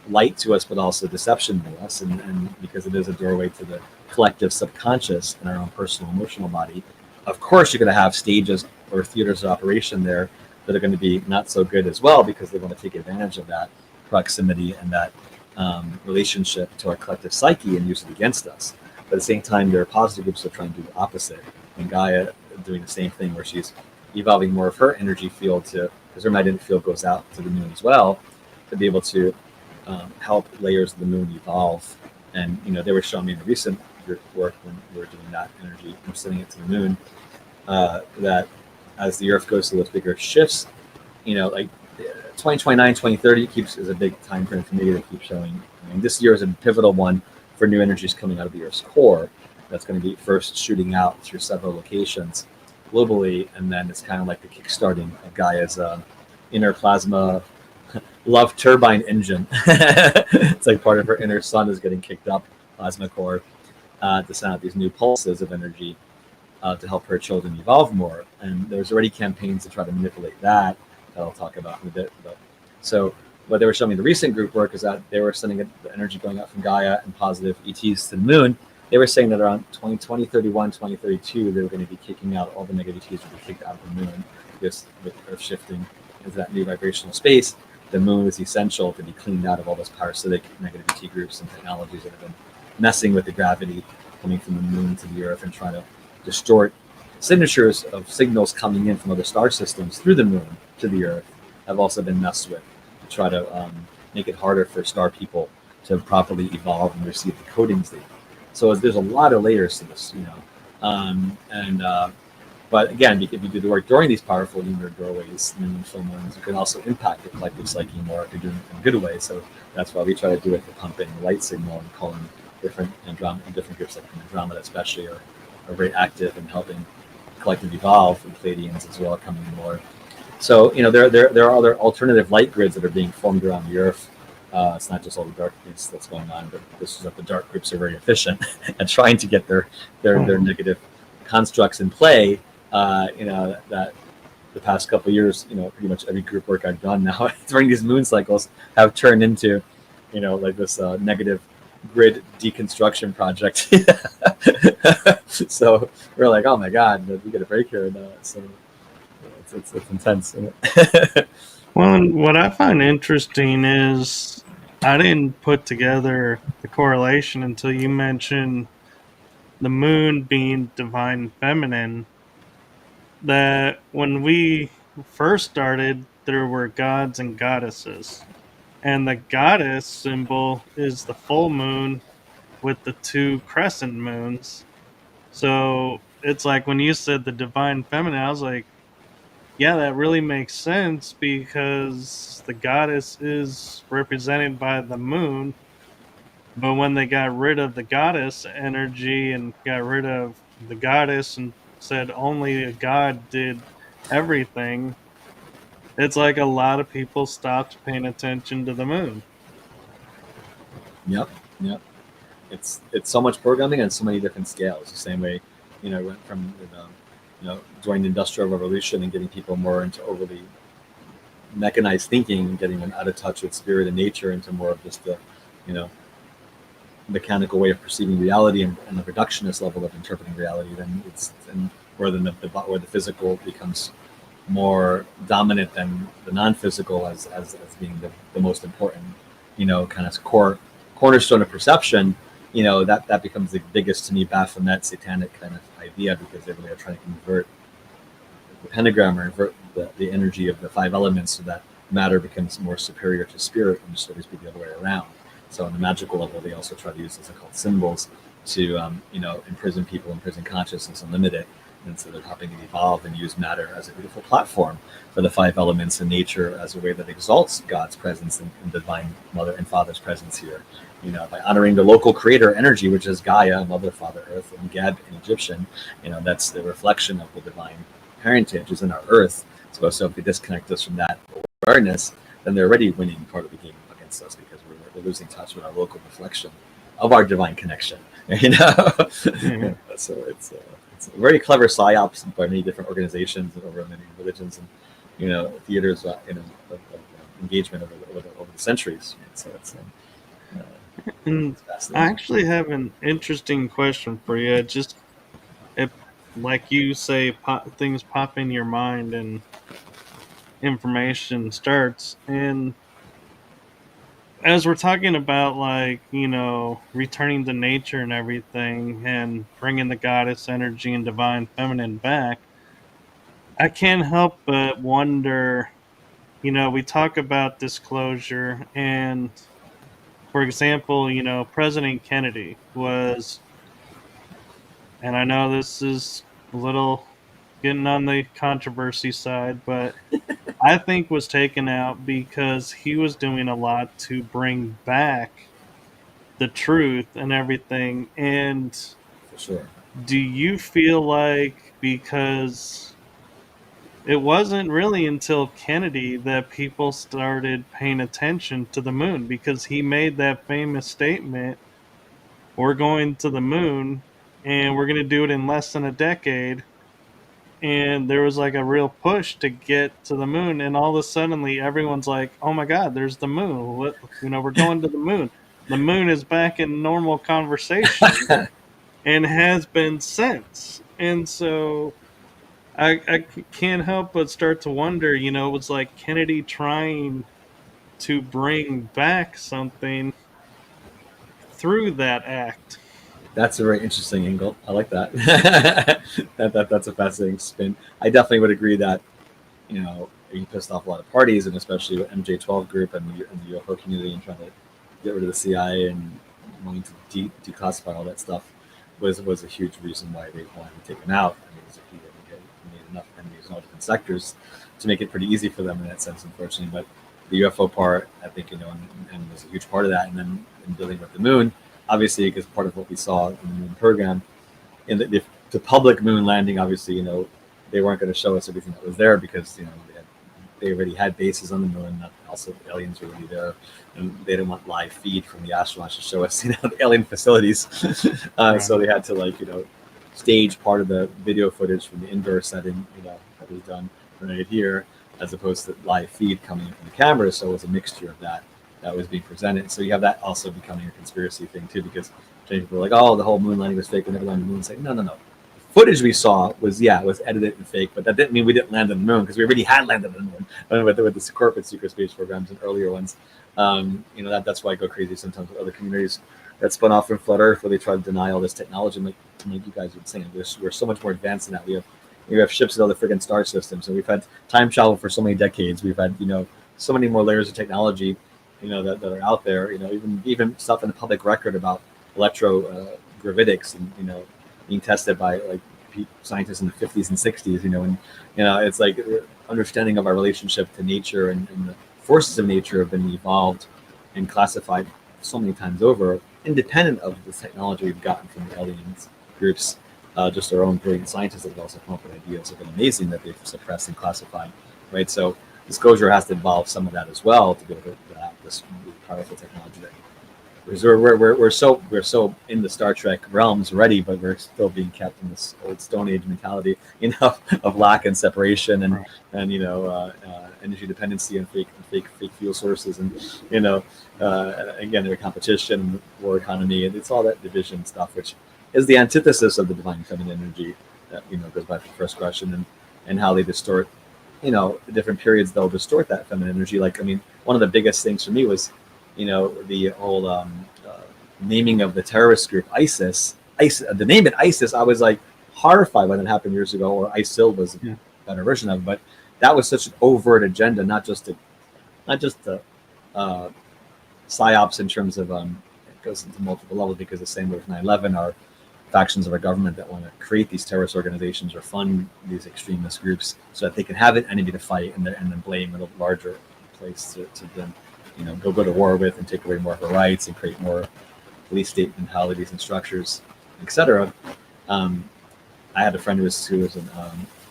light to us, but also deception to us, and because it is a doorway to the collective subconscious and our own personal emotional body. Of course, you're going to have stages or theaters of operation there that are going to be not so good as well, because they want to take advantage of that proximity and that relationship to our collective psyche and use it against us. But at the same time, there are positive groups that are trying to do the opposite. And Gaia doing the same thing, where she's evolving more of her energy field because her magnetic field goes out to the moon as well, to be able to help layers of the moon evolve. And they were showing me in a recent work when we were doing that energy and sending it to the moon, that as the Earth goes through those bigger shifts, like 2029, 2030 is a big time frame for me to keep showing. This year is a pivotal one for new energies coming out of the Earth's core. That's going to be first shooting out through several locations globally, and then it's kind of like the kickstarting of Gaia's inner plasma love turbine engine. It's like part of her inner sun is getting kicked up, plasma core, to send out these new pulses of energy to help her children evolve more. And there's already campaigns to try to manipulate that I'll talk about in a bit. But so what they were showing me the recent group work is that they were sending the energy going out from Gaia and positive ETs to the moon. They were saying that around 2031, 2032, they were going to be kicking out all the negative ETs would be kicked out of the moon. Just with Earth shifting into that new vibrational space, the moon is essential to be cleaned out of all those parasitic negative ET groups and technologies that have been messing with the gravity coming from the moon to the Earth and trying to distort signatures of signals coming in from other star systems through the moon to the Earth have also been messed with to try to make it harder for star people to properly evolve and receive the codings they need. So there's a lot of layers to this, but again, if you do the work during these powerful lunar doorways and full moons, you can also impact the collective psyche more if you're doing it in a good way. So that's why we try to do it for pumping the light signal and calling different different groups like Andromeda especially are very active in helping collective evolve, and Pleiadians as well are coming in more. So there are other alternative light grids that are being formed around the Earth. It's not just all the darkness that's going on, but this is that the dark groups are very efficient at trying to get their negative constructs in play. That the past couple of years, pretty much every group work I've done now during these moon cycles have turned into, like this negative grid deconstruction project. So we're like, oh my God, we get a break here. And, so it's intense. Well, and what I find interesting is I didn't put together the correlation until you mentioned the moon being divine feminine. That when we first started, there were gods and goddesses. And the goddess symbol is the full moon with the two crescent moons. So it's like when you said the divine feminine, I was like, yeah, that really makes sense because the goddess is represented by the moon. But when they got rid of the goddess energy and got rid of the goddess and said only a god did everything, it's like a lot of people stopped paying attention to the moon. Yep. It's so much programming on so many different scales. The same way, went from during the Industrial Revolution and getting people more into overly mechanized thinking and getting them out of touch with spirit and nature into more of just the mechanical way of perceiving reality and the reductionist level of interpreting reality. Then where the physical becomes more dominant than the non-physical as being the most important, kind of cornerstone of perception. That becomes the biggest, to me, Baphomet satanic kind of idea, because they really are trying to convert the pentagram or invert the energy of the five elements so that matter becomes more superior to spirit, and just always be the other way around. So on the magical level, they also try to use these occult symbols to imprison people, imprison consciousness, and limit it. And so they're helping it evolve and use matter as a beautiful platform for the five elements and nature as a way that exalts God's presence and divine Mother and Father's presence here. By honoring the local creator energy, which is Gaia, Mother, Father, Earth, and Geb in Egyptian. That's the reflection of the divine parentage is in our Earth. So if they disconnect us from that awareness, then they're already winning part of the game against us, because we're losing touch with our local reflection of our divine connection. Mm-hmm. So it's a very clever psyops by many different organizations and over many religions and theaters of engagement over the centuries. So it's And I actually have an interesting question for you. It, like you say, things pop in your mind and information starts. And as we're talking about, returning to nature and everything and bringing the goddess energy and divine feminine back, I can't help but wonder, we talk about disclosure, and for example, President Kennedy was, and I know this is a little getting on the controversy side, but I think was taken out because he was doing a lot to bring back the truth and everything. And for sure. do you feel like, because it wasn't really until Kennedy that people started paying attention to the moon, because he made that famous statement, we're going to the moon and we're going to do it in less than a decade. And there was like a real push to get to the moon, and all of a sudden everyone's like, oh my God, there's the moon. We're going to the moon. The moon is back in normal conversation and has been since. And so I can't help but start to wonder, it was like Kennedy trying to bring back something through that act. That's a very interesting angle. I like that. That's a fascinating spin. I definitely would agree that he pissed off a lot of parties, and especially with MJ12 group and the UFO community, and trying to get rid of the CIA and wanting to declassify all that stuff was a huge reason why they wanted to take him out. I mean, he made enough enemies in all different sectors to make it pretty easy for them in that sense, unfortunately. But the UFO part, I think, and was a huge part of that. And then in dealing with the moon, obviously, because part of what we saw in the moon program, in the public moon landing, obviously, they weren't going to show us everything that was there because, they already had bases on the moon. Also, the aliens were already there, and they didn't want live feed from the astronauts to show us, the alien facilities. So they had to, stage part of the video footage from the indoor setting, that was done right here, as opposed to live feed coming in from the cameras. So it was a mixture of that was being presented. So you have that also becoming a conspiracy thing too, because people were like, "Oh, the whole moon landing was fake. We never landed on the moon." It's like, no. Footage we saw was edited and fake, but that didn't mean we didn't land on the moon, because we already had landed on the moon with the corporate secret space programs and earlier ones. That's why I go crazy sometimes with other communities that spun off from Flat Earth, where they try to deny all this technology. I'm like you guys were saying, we're so much more advanced than that. We have ships in other freaking star systems, and we've had time travel for so many decades. We've had so many more layers of technology, that are out there. Even stuff in the public record about electrogravitics and being tested by scientists in the 50s and 60s, and it's like understanding of our relationship to nature and the forces of nature have been evolved and classified so many times over, independent of the technology we've gotten from the aliens groups. Just our own brilliant scientists have also come up with ideas have been amazing that they've suppressed and classified, right? So disclosure has to involve some of that as well to be able to have this really powerful technology. We're so in the Star Trek realms already, but we're still being kept in this old Stone Age mentality, of lack and separation and energy dependency and fake fuel sources, and again, their competition, war economy, and it's all that division stuff, which is the antithesis of the divine feminine energy that goes back to the first question, and how they distort, different periods they'll distort that feminine energy. One of the biggest things for me was the whole naming of the terrorist group ISIS. The name it ISIS, I was like horrified when it happened years ago, or ISIL was a better version of it. But that was such an overt agenda, not just the psyops in terms of it goes into multiple levels, because the same way with 9/11 are factions of our government that want to create these terrorist organizations or fund these extremist groups so that they can have an enemy to fight and then blame a larger place to then go to war with and take away more of our rights and create more police state mentalities and structures, etc. I had a friend who was in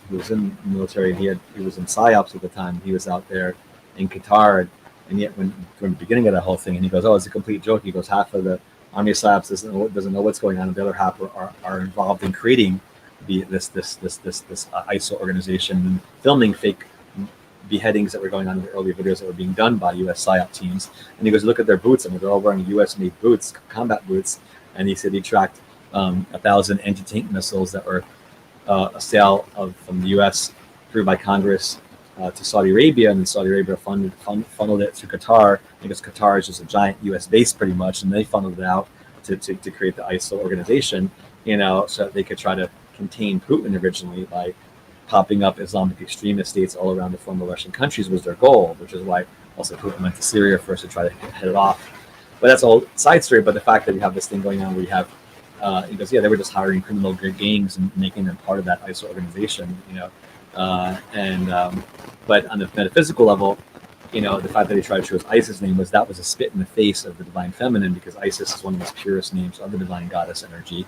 the military. He was in psyops at the time. He was out there in Qatar, and yet from the beginning of that whole thing, and he goes, "Oh, it's a complete joke." He goes, "Half of the Army psyops doesn't know what's going on, and the other half are involved in creating this ISIL organization and filming fake beheadings that were going on in the early videos that were being done by U.S. PSYOP teams." And he goes, "Look at their boots. They're all wearing U.S.-made boots, combat boots." And he said he tracked 1,000 anti-tank missiles that were a sale from the U.S. approved by Congress to Saudi Arabia, and then Saudi Arabia funneled it to Qatar, because Qatar is just a giant U.S. base pretty much, and they funneled it out to create the ISIL organization, so that they could try to contain Putin originally by popping up Islamic extremist states all around the former Russian countries was their goal, which is why also Putin went to Syria first to try to head it off. But that's a whole side story. But the fact that we have this thing going on where you have, he goes, they were just hiring criminal gangs and making them part of that ISIL organization, but on the metaphysical level, the fact that he tried to choose ISIS name was a spit in the face of the divine feminine, because Isis is one of the most purest names of the divine goddess energy.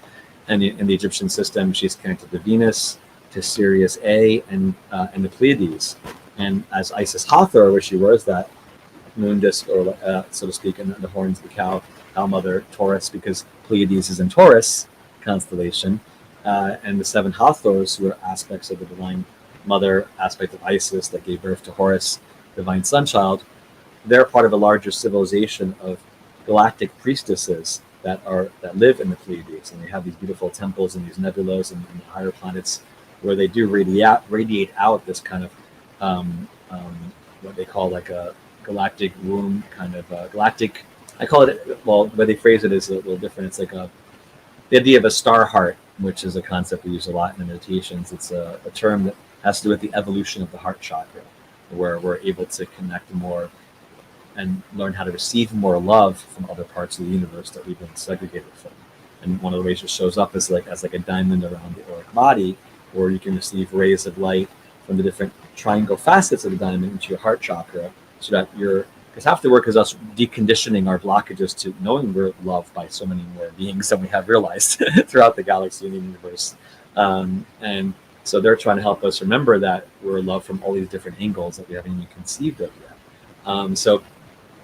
And in the Egyptian system, she's connected to Venus, to Sirius A, and the Pleiades. And as Isis Hathor, where she wears that moon disc, or so to speak, and the horns of the cow mother, Taurus, because Pleiades is in Taurus constellation, and the 7 Hathors, who are aspects of the divine mother, aspect of Isis that gave birth to Horus, divine sunchild, they're part of a larger civilization of galactic priestesses that live in the Pleiades, and they have these beautiful temples and these nebulas and the higher planets, where they do radiate out this kind of what they call like a galactic womb, kind of galactic. I call it, well, the way they phrase it is a little different. It's like the idea of a star heart, which is a concept we use a lot in the meditations. It's a term that has to do with the evolution of the heart chakra, where we're able to connect more and learn how to receive more love from other parts of the universe that we've been segregated from. And one of the ways it shows up is like as like a diamond around the auric body, or you can receive rays of light from the different triangle facets of the diamond into your heart chakra, so that because half the work is us deconditioning our blockages to knowing we're loved by so many more beings than we have realized throughout the galaxy and the universe. And so they're trying to help us remember that we're loved from all these different angles that we haven't even conceived of yet. So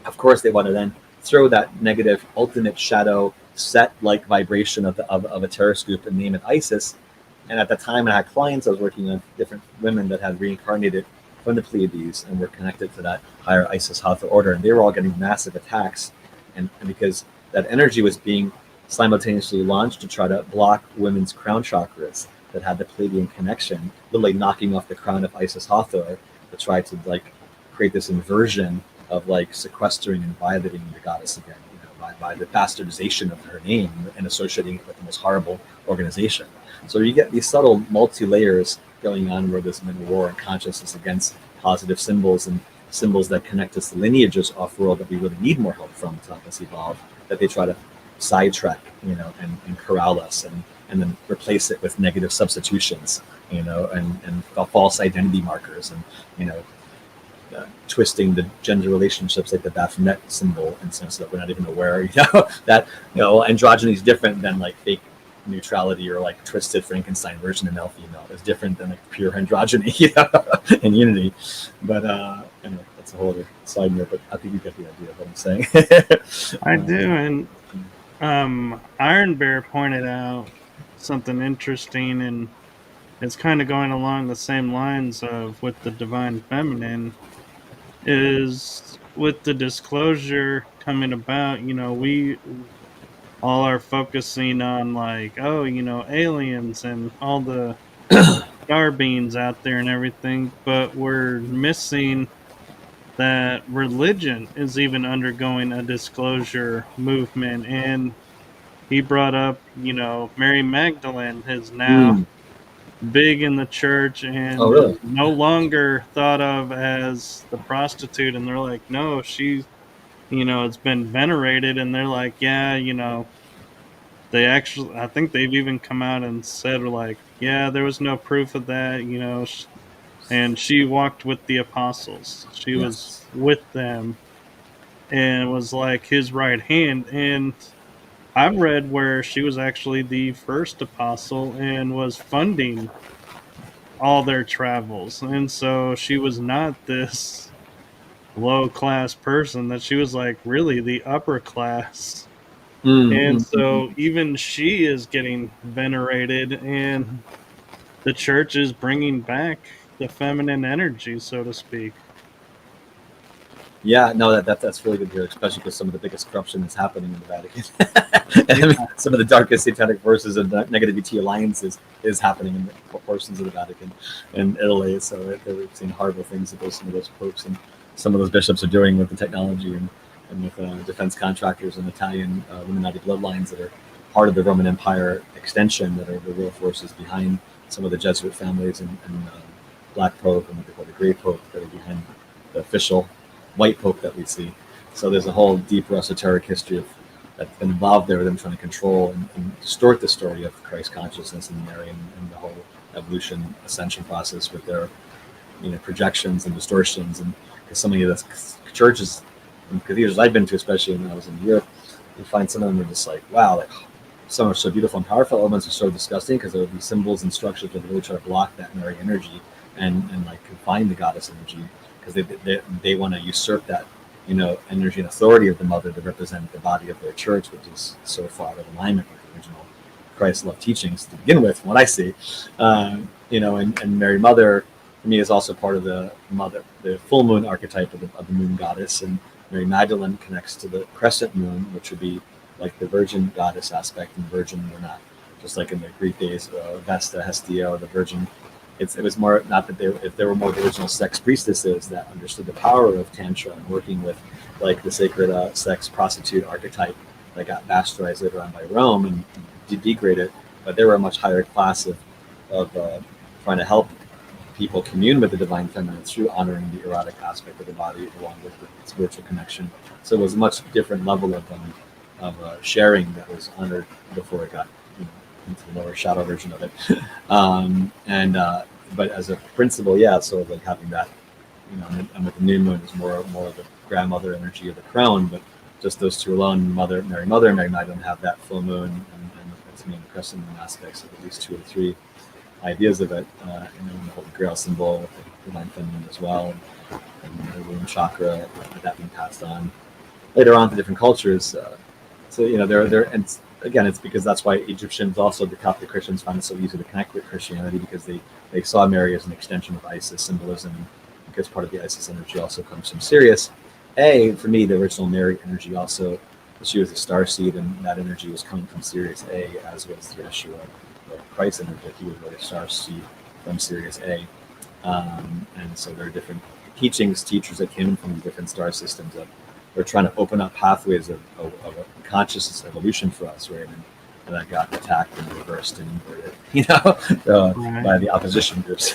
of course they want to then throw that negative ultimate shadow set like vibration of a terror scoop and name it Isis. And at the time I had clients, I was working with different women that had reincarnated from the Pleiades and were connected to that higher Isis Hathor order, and they were all getting massive attacks, and because that energy was being simultaneously launched to try to block women's crown chakras that had the Pleiadian connection, literally knocking off the crown of Isis Hathor to try to like create this inversion of like sequestering and violating the goddess again, by the bastardization of her name and associating it with the most horrible organization. So you get these subtle multi-layers going on where there's been a war in consciousness against positive symbols and symbols that connect us to lineages off-world that we really need more help from to help us evolve, that they try to sidetrack, and corral us and then replace it with negative substitutions, and false identity markers and, twisting the gender relationships like the Baphomet symbol, and so that we're not even aware, that androgyny is different than like fake neutrality or like twisted Frankenstein version of male-female. Is different than like pure androgyny, and unity. But anyway, that's a whole other side note. But I think you get the idea of what I'm saying. I do, and Iron Bear pointed out something interesting, and it's kind of going along the same lines of with the divine feminine, is with the disclosure coming about, we all are focusing on like, aliens and all the star beings out there and everything, but we're missing that religion is even undergoing a disclosure movement. And he brought up, Mary Magdalene is now big in the church and Oh, really? no longer thought of as the prostitute. And they're like, no, she's, it's been venerated. And they're like, yeah, they actually, I think they've even come out and said like, yeah, there was no proof of that, and she walked with the apostles. She was Yes. with them and was like his right hand. And I've read where she was actually the first apostle and was funding all their travels. And so she was not this low class person, that she was like really the upper class. And so even she is getting venerated, and the church is bringing back the feminine energy, so to speak. Yeah, no, that's really good to hear, especially because some of the biggest corruption is happening in the Vatican. I mean, some of the darkest satanic forces and negativity alliances is happening in the portions of the Vatican and Italy. So they're seeing horrible things that some of those popes and some of those bishops are doing with the technology and with defense contractors and Italian Illuminati bloodlines that are part of the Roman Empire extension, that are the real forces behind some of the Jesuit families and Black Pope and what they call the Gray Pope, that are behind the official White Pope that we see. So there's a whole deeper esoteric history that's been involved there with them trying to control and distort the story of Christ consciousness and Mary and the whole evolution ascension process with their projections and distortions. And because so many of the churches and cathedrals I've been to, especially when I was in Europe, you find some of them are just like, wow, like some are so beautiful and powerful, other ones are so disgusting because there would be symbols and structures that really try to block that Mary energy and like confine the goddess energy, because they want to usurp that energy and authority of the mother to represent the body of their church, which is so far out of alignment with the original Christ love teachings to begin with, from what I see. And Mary Mother for me is also part of the full moon archetype of the moon goddess, and Mary Magdalene connects to the crescent moon, which would be like the virgin goddess aspect, and virgin we're not, just like in the Greek days, Vesta, Hestia, or the virgin. It was more, not that if there were more original sex priestesses that understood the power of Tantra and working with like the sacred sex prostitute archetype that got bastardized later on by Rome and degraded, but they were a much higher class of trying to help people commune with the divine feminine through honoring the erotic aspect of the body along with the spiritual connection. So it was a much different level of sharing that was honored before it got into the lower shadow version of it. But as a principle, so like having that, and with the new moon is more of the grandmother energy of the crone, but just those two alone, Mary Mother, and Mary Magdalene have that full moon and to me, the crescent moon aspects of at least 2 or 3 ideas of it, and the Holy Grail symbol with the divine feminine as well, and the womb chakra, that being passed on later on to different cultures. So there, and again, it's because that's why Egyptians, also the Coptic Christians, found it so easy to connect with Christianity, because they saw Mary as an extension of Isis symbolism, because part of the Isis energy also comes from Sirius. For me, the original Mary energy also, she was a star seed, and that energy was coming from Sirius A, as was the Yeshua, or Christ energy. He was really a star seed from Sirius A. And so there are different teachers that came in from the different star systems that were trying to open up pathways of consciousness evolution for us, right? And that got attacked and reversed and inverted, by the opposition groups.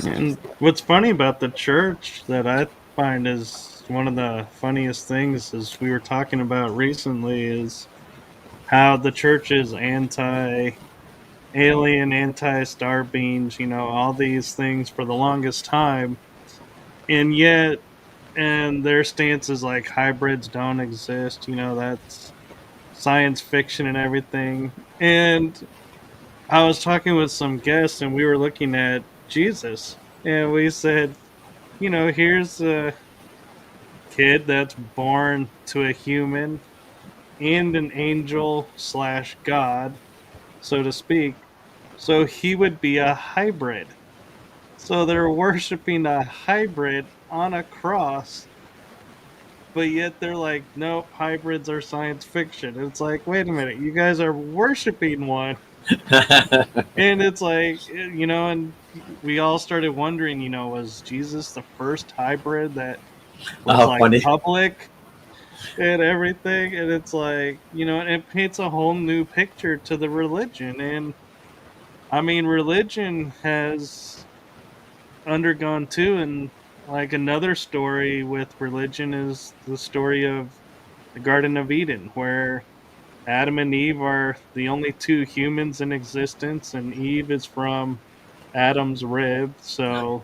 And what's funny about the church that I find is one of the funniest things, is we were talking about recently, is how the church is anti-alien, anti-star beings, all these things for the longest time. And yet, and their stance is like hybrids don't exist, that's science fiction and everything. And I was talking with some guests, and we were looking at Jesus, and we said, here's a kid that's born to a human and an angel / God, so to speak. So he would be a hybrid. So they're worshiping a hybrid on a cross, but yet they're like, nope, hybrids are science fiction. It's like, wait a minute, you guys are worshiping one. And it's like, and we all started wondering, was Jesus the first hybrid that was Funny. public and everything? And it's like, and it paints a whole new picture to the religion. And I mean, religion has undergone too, and like another story with religion is the story of the Garden of Eden, where Adam and Eve are the only 2 humans in existence, and Eve is from Adam's rib. So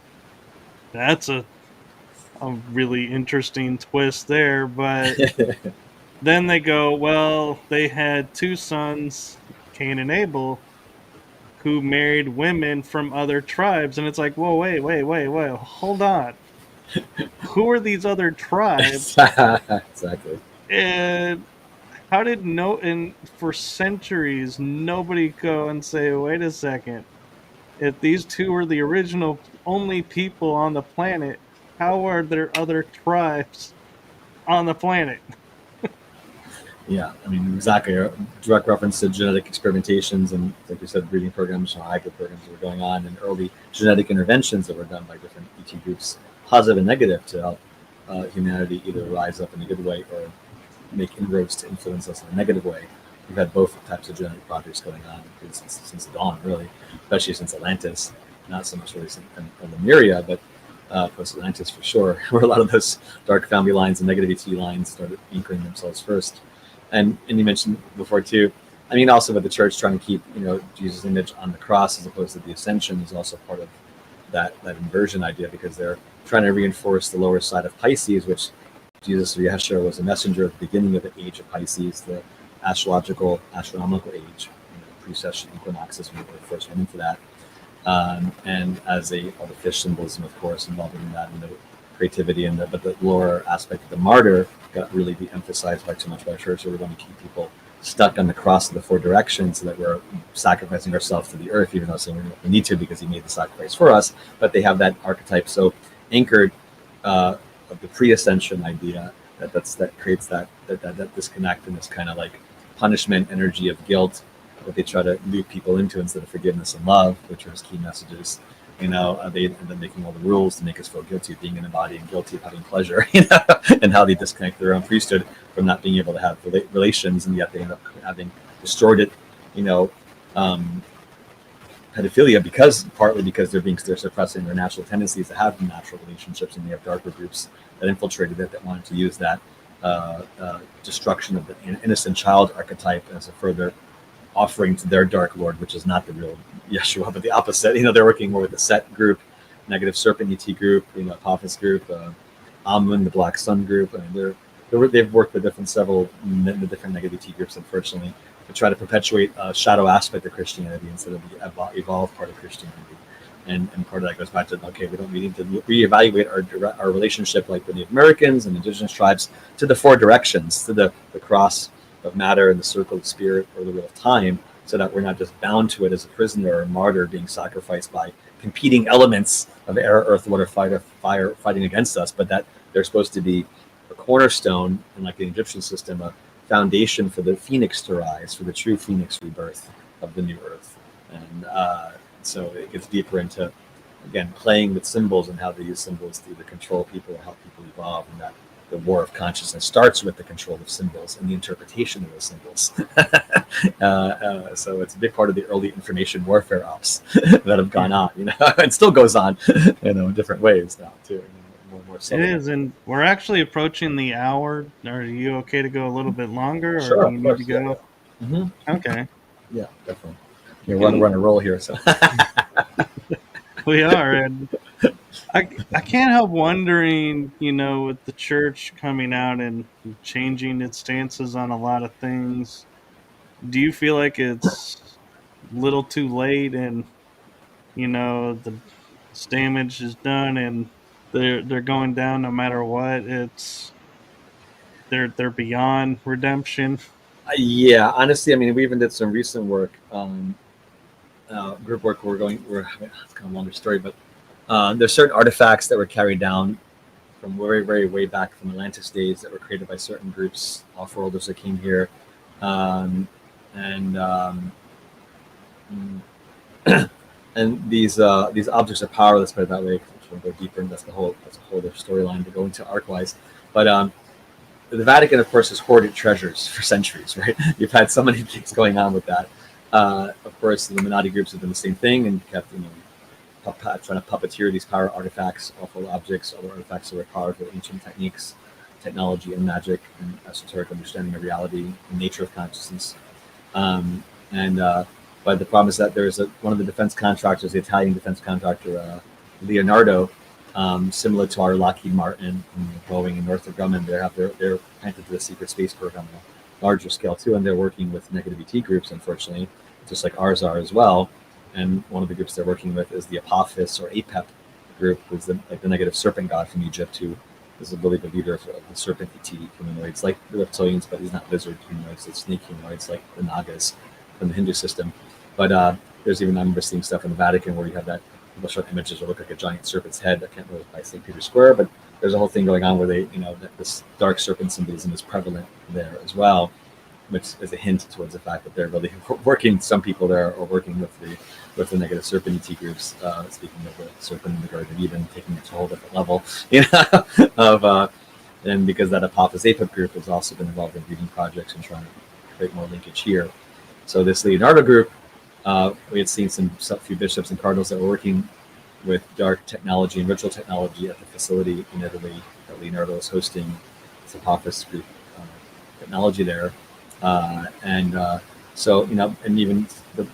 that's a really interesting twist there. But then they go, well, they had 2 sons, Cain and Abel, who married women from other tribes. And it's like, whoa, wait, hold on. Who are these other tribes? Exactly. And how did and for centuries, nobody go and say, wait a second, if these 2 were the original only people on the planet, how are there other tribes on the planet? Yeah, I mean, exactly. A direct reference to genetic experimentations and, like you said, breeding programs or hybrid programs that were going on, and early genetic interventions that were done by different ET groups, positive and negative, to help humanity either rise up in a good way or make inroads to influence us in a negative way. We've had both types of genetic projects going on since the dawn, really, especially since Atlantis. Not so much really since Lemuria, but post-Atlantis for sure, where a lot of those dark family lines and negative ET lines started anchoring themselves first. And you mentioned before too, I mean, also with the church trying to keep, Jesus' image on the cross as opposed to the ascension is also part of that inversion idea, because they're trying to reinforce the lower side of Pisces, which Jesus or Yeshua was a messenger at the beginning of the age of Pisces, the astronomical age, precession equinoxes when we first went into that. And as all the fish symbolism, of course, involving in that, and the creativity, but the lower aspect of the martyr got really de-emphasized by too much by church. So we're going to keep people stuck on the cross of the 4 directions, so that we're sacrificing ourselves to the earth, even though saying we need to because he made the sacrifice for us. But they have that archetype so anchored of the pre-ascension idea that creates that disconnect and this kind of like punishment energy of guilt that they try to loop people into instead of forgiveness and love, which are his key messages. They end up making all the rules to make us feel guilty of being in a body and guilty of having pleasure, and how they disconnect their own priesthood from not being able to have relations, and yet they end up having distorted, pedophilia partly because they're suppressing their natural tendencies to have natural relationships, and they have darker groups that infiltrated it that wanted to use that destruction of the innocent child archetype as a further offering to their dark lord, which is not the real Yeshua, but the opposite. They're working more with the Set group, Negative Serpent ET group, Apophis group, Amun, the Black Sun group. They've worked with several different negative ET groups, unfortunately, to try to perpetuate a shadow aspect of Christianity instead of the evolved part of Christianity. And part of that goes back to, okay, we need to reevaluate our relationship, like the Native Americans and indigenous tribes, to the four directions, to the cross of matter and the circle of spirit, or the wheel of time, so that we're not just bound to it as a prisoner or a martyr being sacrificed by competing elements of air, earth, water, fire fighting against us, but that they're supposed to be a cornerstone, and like the Egyptian system, a foundation for the phoenix to rise, for the true phoenix rebirth of the new earth. And so it gets deeper into, again, playing with symbols and how they use symbols to either control people or help people evolve, and that the war of consciousness starts with the control of symbols and the interpretation of those symbols. So it's a big part of the early information warfare ops that have gone on, and still goes on, in different ways now too. More it is, and we're actually approaching the hour. Are you okay to go a little bit longer, or sure, do you need to go? Yeah. Mm-hmm. Okay. Yeah, definitely. We're on a roll here, so. We are, and I can't help wondering, with the church coming out and changing its stances on a lot of things, do you feel like it's a little too late, and the damage is done, and they're going down no matter what? They're beyond redemption. Yeah, honestly, we even did some recent work, group work. It's kind of a longer story, but there's certain artifacts that were carried down from very, very way back from Atlantis days that were created by certain groups, off-worlders that came here, and and these objects are power. Let's put it that way. We'll go deeper, and that's a whole other storyline to go into arc-wise. But the Vatican, of course, has hoarded treasures for centuries, right? You've had so many things going on with that. Of course, the Illuminati groups have done the same thing and kept, trying to puppeteer these power artifacts, awful objects, other artifacts that were powerful ancient techniques, technology, and magic, and esoteric understanding of reality and nature of consciousness. But the problem is that there's one of the defense contractors, the Italian defense contractor, Leonardo, similar to our Lockheed Martin, and Boeing, and Northrop Grumman. They're connected to the secret space program on a larger scale too, and they're working with negative ET groups, unfortunately, just like ours are as well. And one of the groups they're working with is the Apophis or APEP group, who's the negative serpent god from Egypt, who is really the leader of the serpent ET humanoids, like the reptilians, but he's not lizard humanoids, it's snake humanoids, like the Nagas from the Hindu system. But there's even, I remember seeing stuff in the Vatican where you have that, people show images that look like a giant serpent's head. I can't remember by St. Peter's Square, but there's a whole thing going on where they, that this dark serpent symbolism is prevalent there as well, which is a hint towards the fact that they're really working. Some people there are working with the negative serpent ET groups. Speaking of the serpent in the Garden of Eden, taking it to a whole different level, and because that Apophis APEP group has also been involved in reading projects and trying to create more linkage here. So this Leonardo group, we had seen a few bishops and cardinals that were working with dark technology and ritual technology at the facility in Italy that Leonardo was hosting. It's Apophis group technology there. So, and even the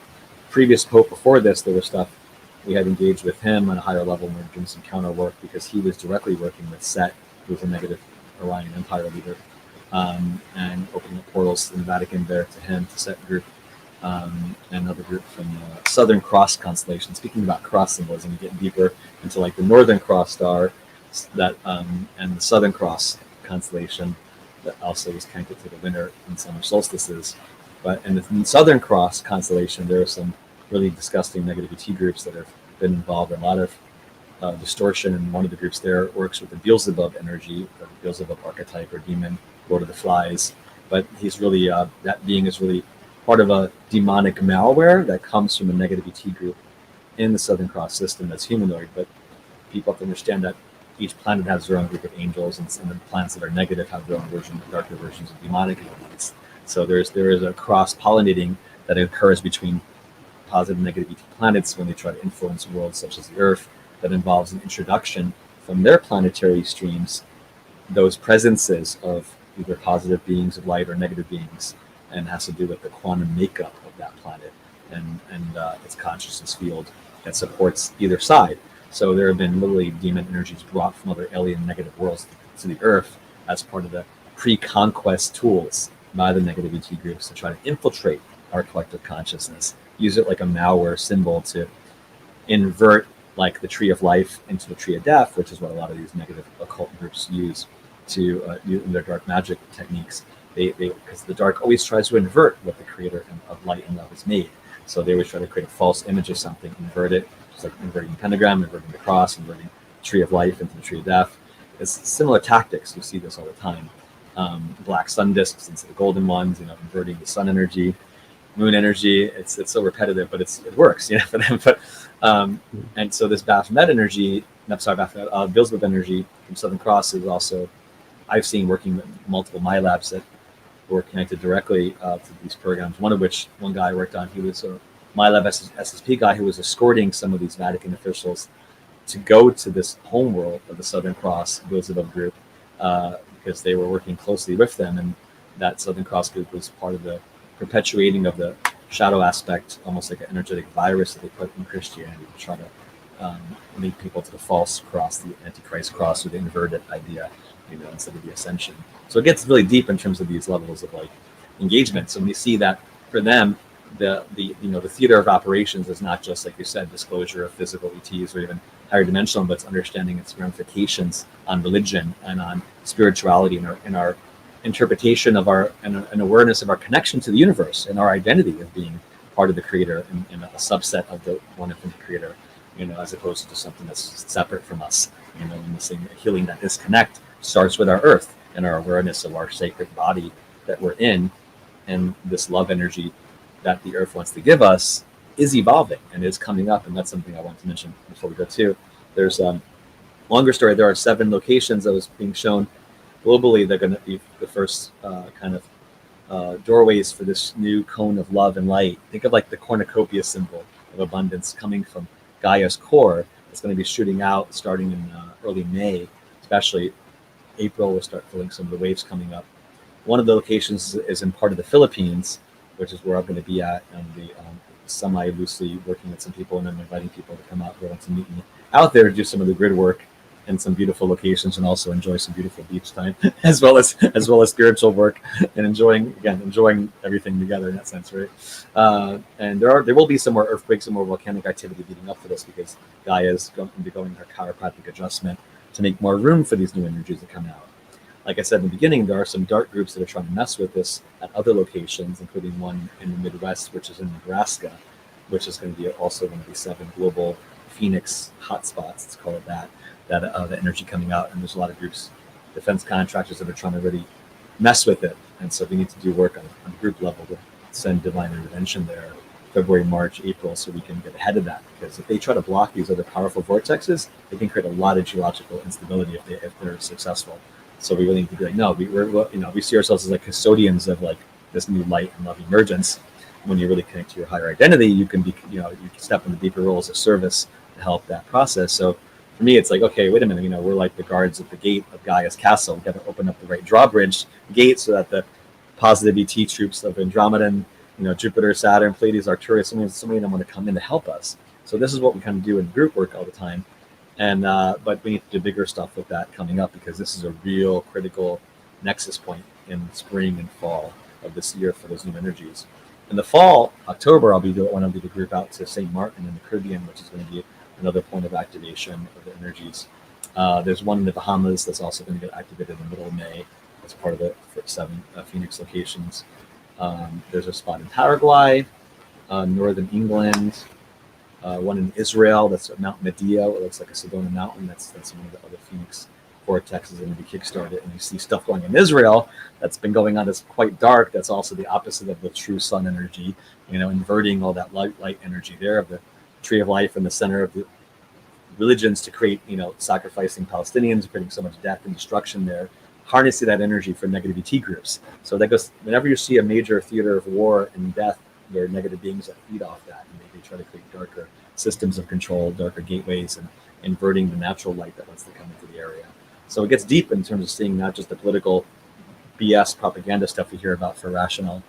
previous Pope before this, there was stuff we had engaged with him on a higher level, and we were doing some counter work because he was directly working with Set, who was a negative Orion Empire leader, and opening up portals in the Vatican there to him, to Set group, and another group from the Southern Cross constellation. Speaking about cross symbolism, you get deeper into like the Northern Cross star, that and the Southern Cross constellation that also is connected to the winter and summer solstices. But in the Southern Cross constellation, there are some really disgusting negative ET groups that have been involved in a lot of distortion. And one of the groups there works with the Beelzebub energy, or the Beelzebub archetype or demon, Lord of the Flies. But he's really, that being is really part of a demonic malware that comes from a negative ET group in the Southern Cross system that's humanoid. But people have to understand that each planet has their own group of angels, and the planets that are negative have their own version, darker versions of demonic elements. So there is a cross-pollinating that occurs between positive and negative ET planets when they try to influence worlds such as the Earth, that involves an introduction from their planetary streams, those presences of either positive beings of light or negative beings, and has to do with the quantum makeup of that planet and its consciousness field that supports either side. So there have been literally demon energies brought from other alien negative worlds to the Earth as part of the pre-conquest tools by the negative ET groups to try to infiltrate our collective consciousness, use it like a malware symbol to invert like the tree of life into the tree of death, which is what a lot of these negative occult groups use to use in their dark magic techniques. They because the dark always tries to invert what the creator of light and love has made. So they always try to create a false image of something, invert it, just like inverting the pentagram, inverting the cross, inverting the tree of life into the tree of death. It's similar tactics. You see this all the time. Black sun discs instead of golden ones, inverting the sun energy, moon energy. It's so repetitive, but it works, for them. But and so this Baphomet energy, Beelzebub energy from Southern Cross is also, I've seen working with multiple my labs that were connected directly to these programs. One of which, one guy I worked on, he was a my lab SSP guy who was escorting some of these Vatican officials to go to this homeworld of the Southern Cross Beelzebub group because they were working closely with them, and that Southern Cross group was part of the perpetuating of the shadow aspect, almost like an energetic virus that they put in Christianity to try to lead people to the false cross, the Antichrist cross, or the inverted idea, instead of the ascension. So it gets really deep in terms of these levels of like engagement. So when you see that for them, the theater of operations is not just, like you said, disclosure of physical ETs or even higher dimensional, but it's understanding its ramifications on religion and on spirituality and our interpretation of our and awareness of our connection to the universe and our identity of being part of the creator and a subset of the one infinite creator, as opposed to just something that's separate from us. And this thing, healing that disconnect starts with our earth and our awareness of our sacred body that we're in, and this love energy that the earth wants to give us is evolving and is coming up. And that's something I want to mention before we go to. There's longer story. There are 7 locations that was being shown globally. They're going to be the first doorways for this new cone of love and light. Think of like the cornucopia symbol of abundance coming from Gaia's core. It's going to be shooting out starting in early May, especially April. We'll start feeling some of the waves coming up. One of the locations is in part of the Philippines, which is where I'm going to be at, and the semi-loosely working with some people, and I'm inviting people to come out who want to meet me out there to do some of the grid work in some beautiful locations, and also enjoy some beautiful beach time, as well as spiritual work, and enjoying everything together in that sense, right? And there will be some more earthquakes, some more volcanic activity leading up to this, because Gaia is going to be going her chiropractic adjustment to make more room for these new energies to come out. Like I said in the beginning, there are some dark groups that are trying to mess with this at other locations, including one in the Midwest, which is in Nebraska, which is going to be also one of these 7 global Phoenix hotspots, let's call it that the energy coming out. And there's a lot of groups, defense contractors, that are trying to really mess with it. And so we need to do work on a group level to send divine intervention there February, March, April, so we can get ahead of that. Because if they try to block these other powerful vortexes, they can create a lot of geological instability if they're successsul. So we really need to be like, no, we see ourselves as like custodians of like this new light and love emergence. When you really connect to your higher identity, you can be, you can step into deeper roles of service to help that process. So for me, it's like, okay, wait a minute, we're like the guards at the gate of Gaia's castle. We've got to open up the right drawbridge gate so that the positive ET troops of Andromeda and, Jupiter, Saturn, Pleiades, Arcturus, so many of them want to come in to help us. So this is what we kind of do in group work all the time. And but we need to do bigger stuff with that coming up, because this is a real critical nexus point in spring and fall of this year for those new energies. In the fall, October, I'll be the group out to St. Martin in the Caribbean, which is going to be another point of activation of the energies. There's one in the Bahamas that's also going to get activated in the middle of May as part of the 7 Phoenix locations. There's a spot in Paraguay, northern England. One in Israel, that's Mount Media. It looks like a Sedona mountain. That's one of the other Phoenix vortexes going to be kickstarted. And you see stuff going in Israel that's been going on that's quite dark. That's also the opposite of the true sun energy, inverting all that light energy there of the tree of life in the center of the religions to create, sacrificing Palestinians, creating so much death and destruction there, harnessing that energy for negative ET groups. So that goes, whenever you see a major theater of war and death there are negative beings that feed off that, and they try to create darker systems of control, darker gateways, and inverting the natural light that wants to come into the area. So it gets deep in terms of seeing not just the political BS propaganda stuff we hear about for rational,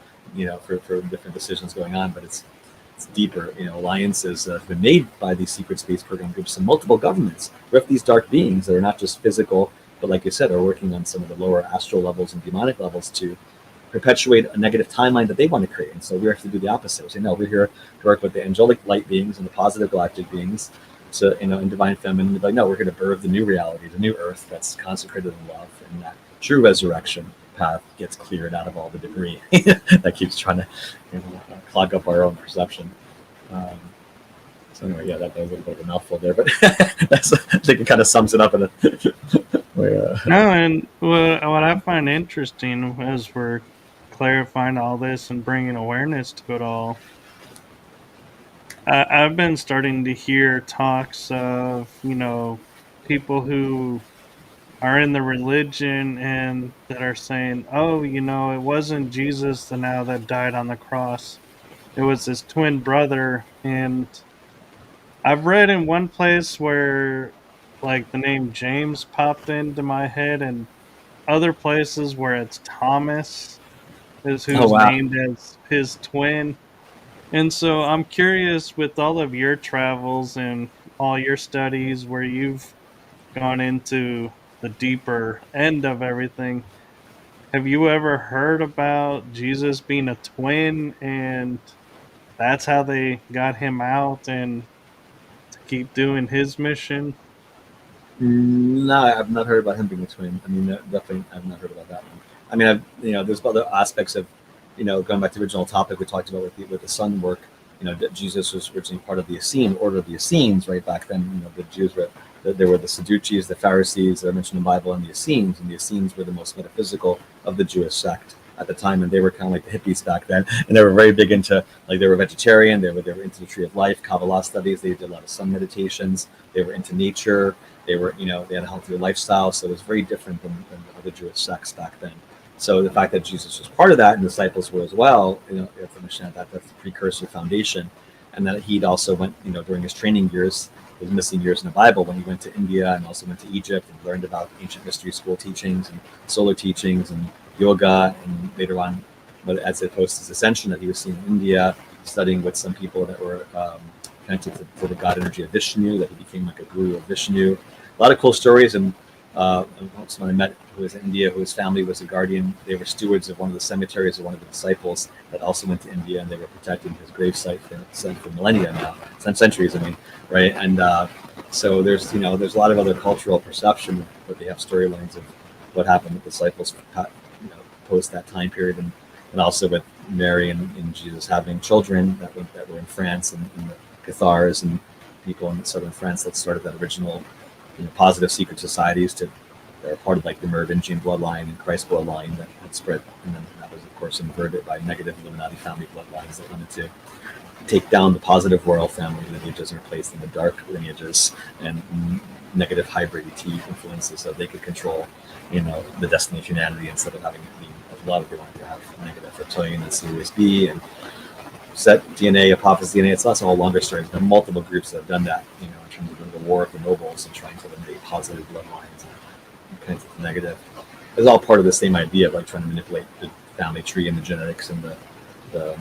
for different decisions going on, but it's deeper. Alliances have been made by these secret space program groups and multiple governments with these dark beings that are not just physical, but like you said, are working on some of the lower astral levels and demonic levels to perpetuate a negative timeline that they want to create. And so we have to do the opposite. We say, no, we're here to work with the angelic light beings and the positive galactic beings, so in divine feminine, like, no, we're going to birth the new reality, the new earth that's consecrated in love, and that true resurrection path gets cleared out of all the debris that keeps trying to clog up our own perception. So anyway, yeah, that was a little bit of a mouthful there, but that's, I think it kind of sums it up in a way. No, and what I find interesting as we're clarifying all this and bringing awareness to it all, I've been starting to hear talks of, people who are in the religion and that are saying, oh, it wasn't Jesus now that died on the cross. It was his twin brother. And I've read in one place where like the name James popped into my head, and other places where it's Thomas is Oh who's wow. named as his twin. And so I'm curious, with all of your travels and all your studies where you've gone into the deeper end of everything, have you ever heard about Jesus being a twin and that's how they got him out and to keep doing his mission? No, I've not heard about him being a twin. I mean, definitely, I've not heard about that one. I mean, there's other aspects of, going back to the original topic we talked about with the sun work. That Jesus was originally part of the Essene Order of the Essenes, right back then. The Jews were, there were the Sadducees, the Pharisees that are mentioned in the Bible, and the Essenes. And the Essenes were the most metaphysical of the Jewish sect at the time, and they were kind of like the hippies back then. And they were very big into, like, they were vegetarian. They were into the Tree of Life, Kabbalah studies. They did a lot of sun meditations. They were into nature. They were, they had a healthier lifestyle, so it was very different than other Jewish sects back then. So the fact that Jesus was part of that and disciples were as well, you have to understand that that's the precursor foundation. And that he'd also went, during his training years, his missing years in the Bible, when he went to India and also went to Egypt and learned about ancient mystery school teachings and solar teachings and yoga. And later on, but as it post his ascension, that he was seen in India, studying with some people that were connected to the god energy of Vishnu, that he became like a guru of Vishnu. A lot of cool stories. And someone I met who was in India, whose family was a guardian. They were stewards of one of the cemeteries of one of the disciples that also went to India, and they were protecting his gravesite for millennia now, some centuries, I mean, right? And so there's a lot of other cultural perception, but they have storylines of what happened with disciples, post that time period, and also with Mary and Jesus having children that were in France and in the Cathars and people in southern France that started that original positive secret societies that are part of like the Merovingian bloodline and Christ bloodline that had spread, and then that was of course inverted by negative Illuminati family bloodlines that wanted to take down the positive royal family lineages and replace them with dark lineages and negative hybrid ET influences, so they could control the destiny of humanity instead of having it be of love. They wanted to have negative reptilian and Series B and set DNA, Apophis DNA. It's also a longer story. There are multiple groups that have done that, in terms of the war of the nobles and trying to eliminate positive bloodlines and kinds of negative. It's all part of the same idea of like trying to manipulate the family tree and the genetics and the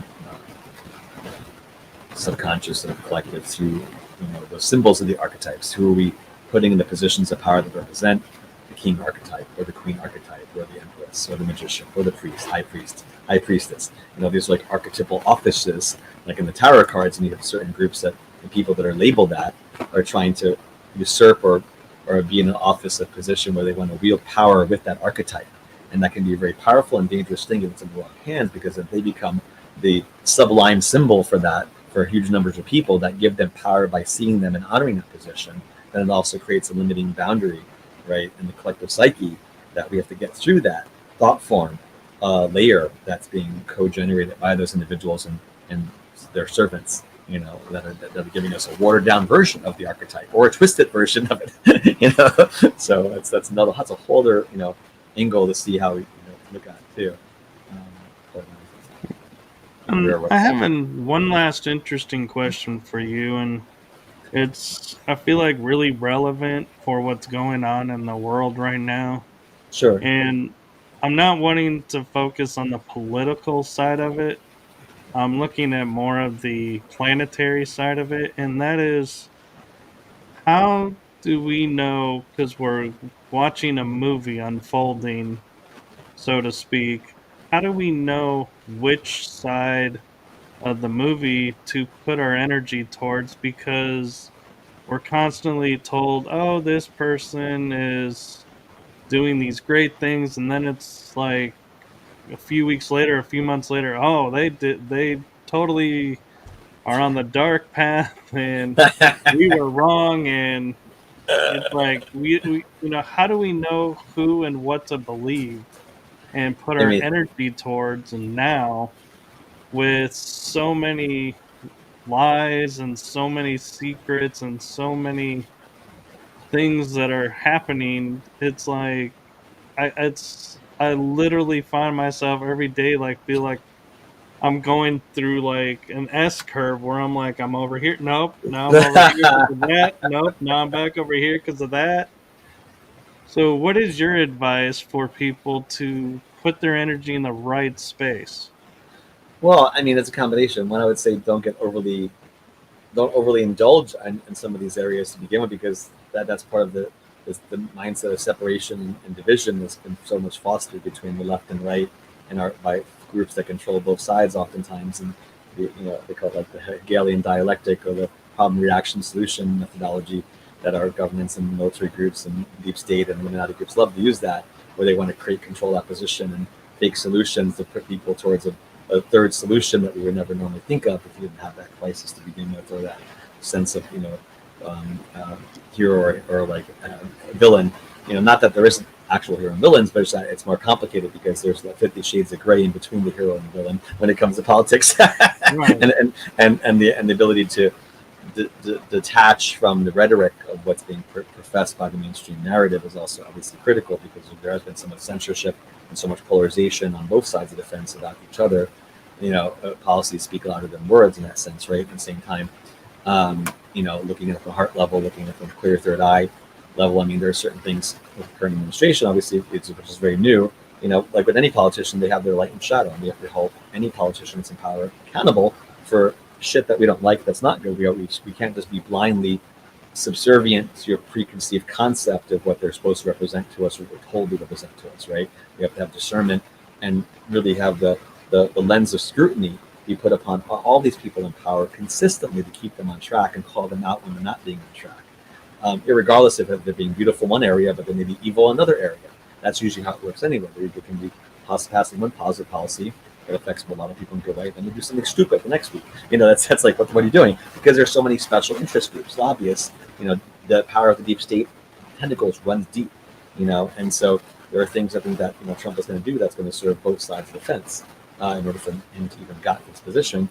subconscious and collective through those symbols of the archetypes. Who are we putting in the positions of power that represent the king archetype or the queen archetype or the empress or the magician or the priest, high priestess. These are like archetypal offices, like in the tarot cards, and you have certain groups that the people that are labeled that are trying to usurp or be in an office, a position where they want to wield power with that archetype. And that can be a very powerful and dangerous thing if it's in the wrong hands, because if they become the sublime symbol for that, for huge numbers of people that give them power by seeing them and honoring that position, then it also creates a limiting boundary, right, in the collective psyche, that we have to get through that thought form layer that's being co-generated by those individuals and their servants, that are giving us a watered down version of the archetype or a twisted version of it. So that's a whole other angle to see how we look at it too. I have one last interesting question for you, and I feel like, really relevant for what's going on in the world right now. Sure. And I'm not wanting to focus on the political side of it. I'm looking at more of the planetary side of it, and that is, how do we know, because we're watching a movie unfolding, so to speak, how do we know which side of the movie to put our energy towards? Because we're constantly told, oh, this person is doing these great things, and then it's like a few weeks later, a few months later, oh, they totally are on the dark path, and we were wrong. And it's like, how do we know who and what to believe and put I our mean, energy towards? And now, with so many lies and so many secrets and so many things that are happening, it's like, I literally find myself every day, like, feel like I'm going through like an S curve where I'm like, I'm over here. Nope. Now I'm over here because of that. Nope. Now I'm back over here because of that. So, what is your advice for people to put their energy in the right space? well, I mean, it's a combination. One, I would say don't overly indulge in some of these areas to begin with, because that's part of the mindset of separation and division that's been so much fostered between the left and right, and our by groups that control both sides oftentimes. And they call it like the Hegelian dialectic, or the problem reaction solution methodology, that our governments and military groups and deep state and Illuminati groups love to use, that where they want to create control opposition and fake solutions to put people towards a third solution that we would never normally think of if we didn't have that crisis to begin with, or that sense of hero or like villain. Not that there isn't actual hero and villains, but it's more complicated, because there's like 50 shades of gray in between the hero and the villain when it comes to politics. Right. and the ability to detach from the rhetoric of what's being professed by the mainstream narrative is also obviously critical, because there has been so much censorship and so much polarization on both sides of the fence about each other. Policies speak louder than words in that sense, right? At the same time, looking at the heart level, looking at the clear third eye level. I mean, there are certain things with the current administration, obviously, which is very new. Like with any politician, they have their light and shadow, and we have to hold any politician that's in power accountable for shit that we don't like, that's not good. We can't just be blindly subservient to your preconceived concept of what they're supposed to represent to us, or what we're told to represent to us, right? We have to have discernment and really have the lens of scrutiny be put upon all these people in power consistently, to keep them on track and call them out when they're not being on track. Irregardless of they're being beautiful in one area, but they may be evil in another area. That's usually how it works anyway. Where you can be passing one positive policy that affects a lot of people in a good way, then you do something stupid the next week. That's like, what are you doing? Because there's so many special interest groups, lobbyists. The power of the deep state tentacles runs deep. And so there are things I think that Trump is going to do that's going to serve both sides of the fence in order for him to even get to this position.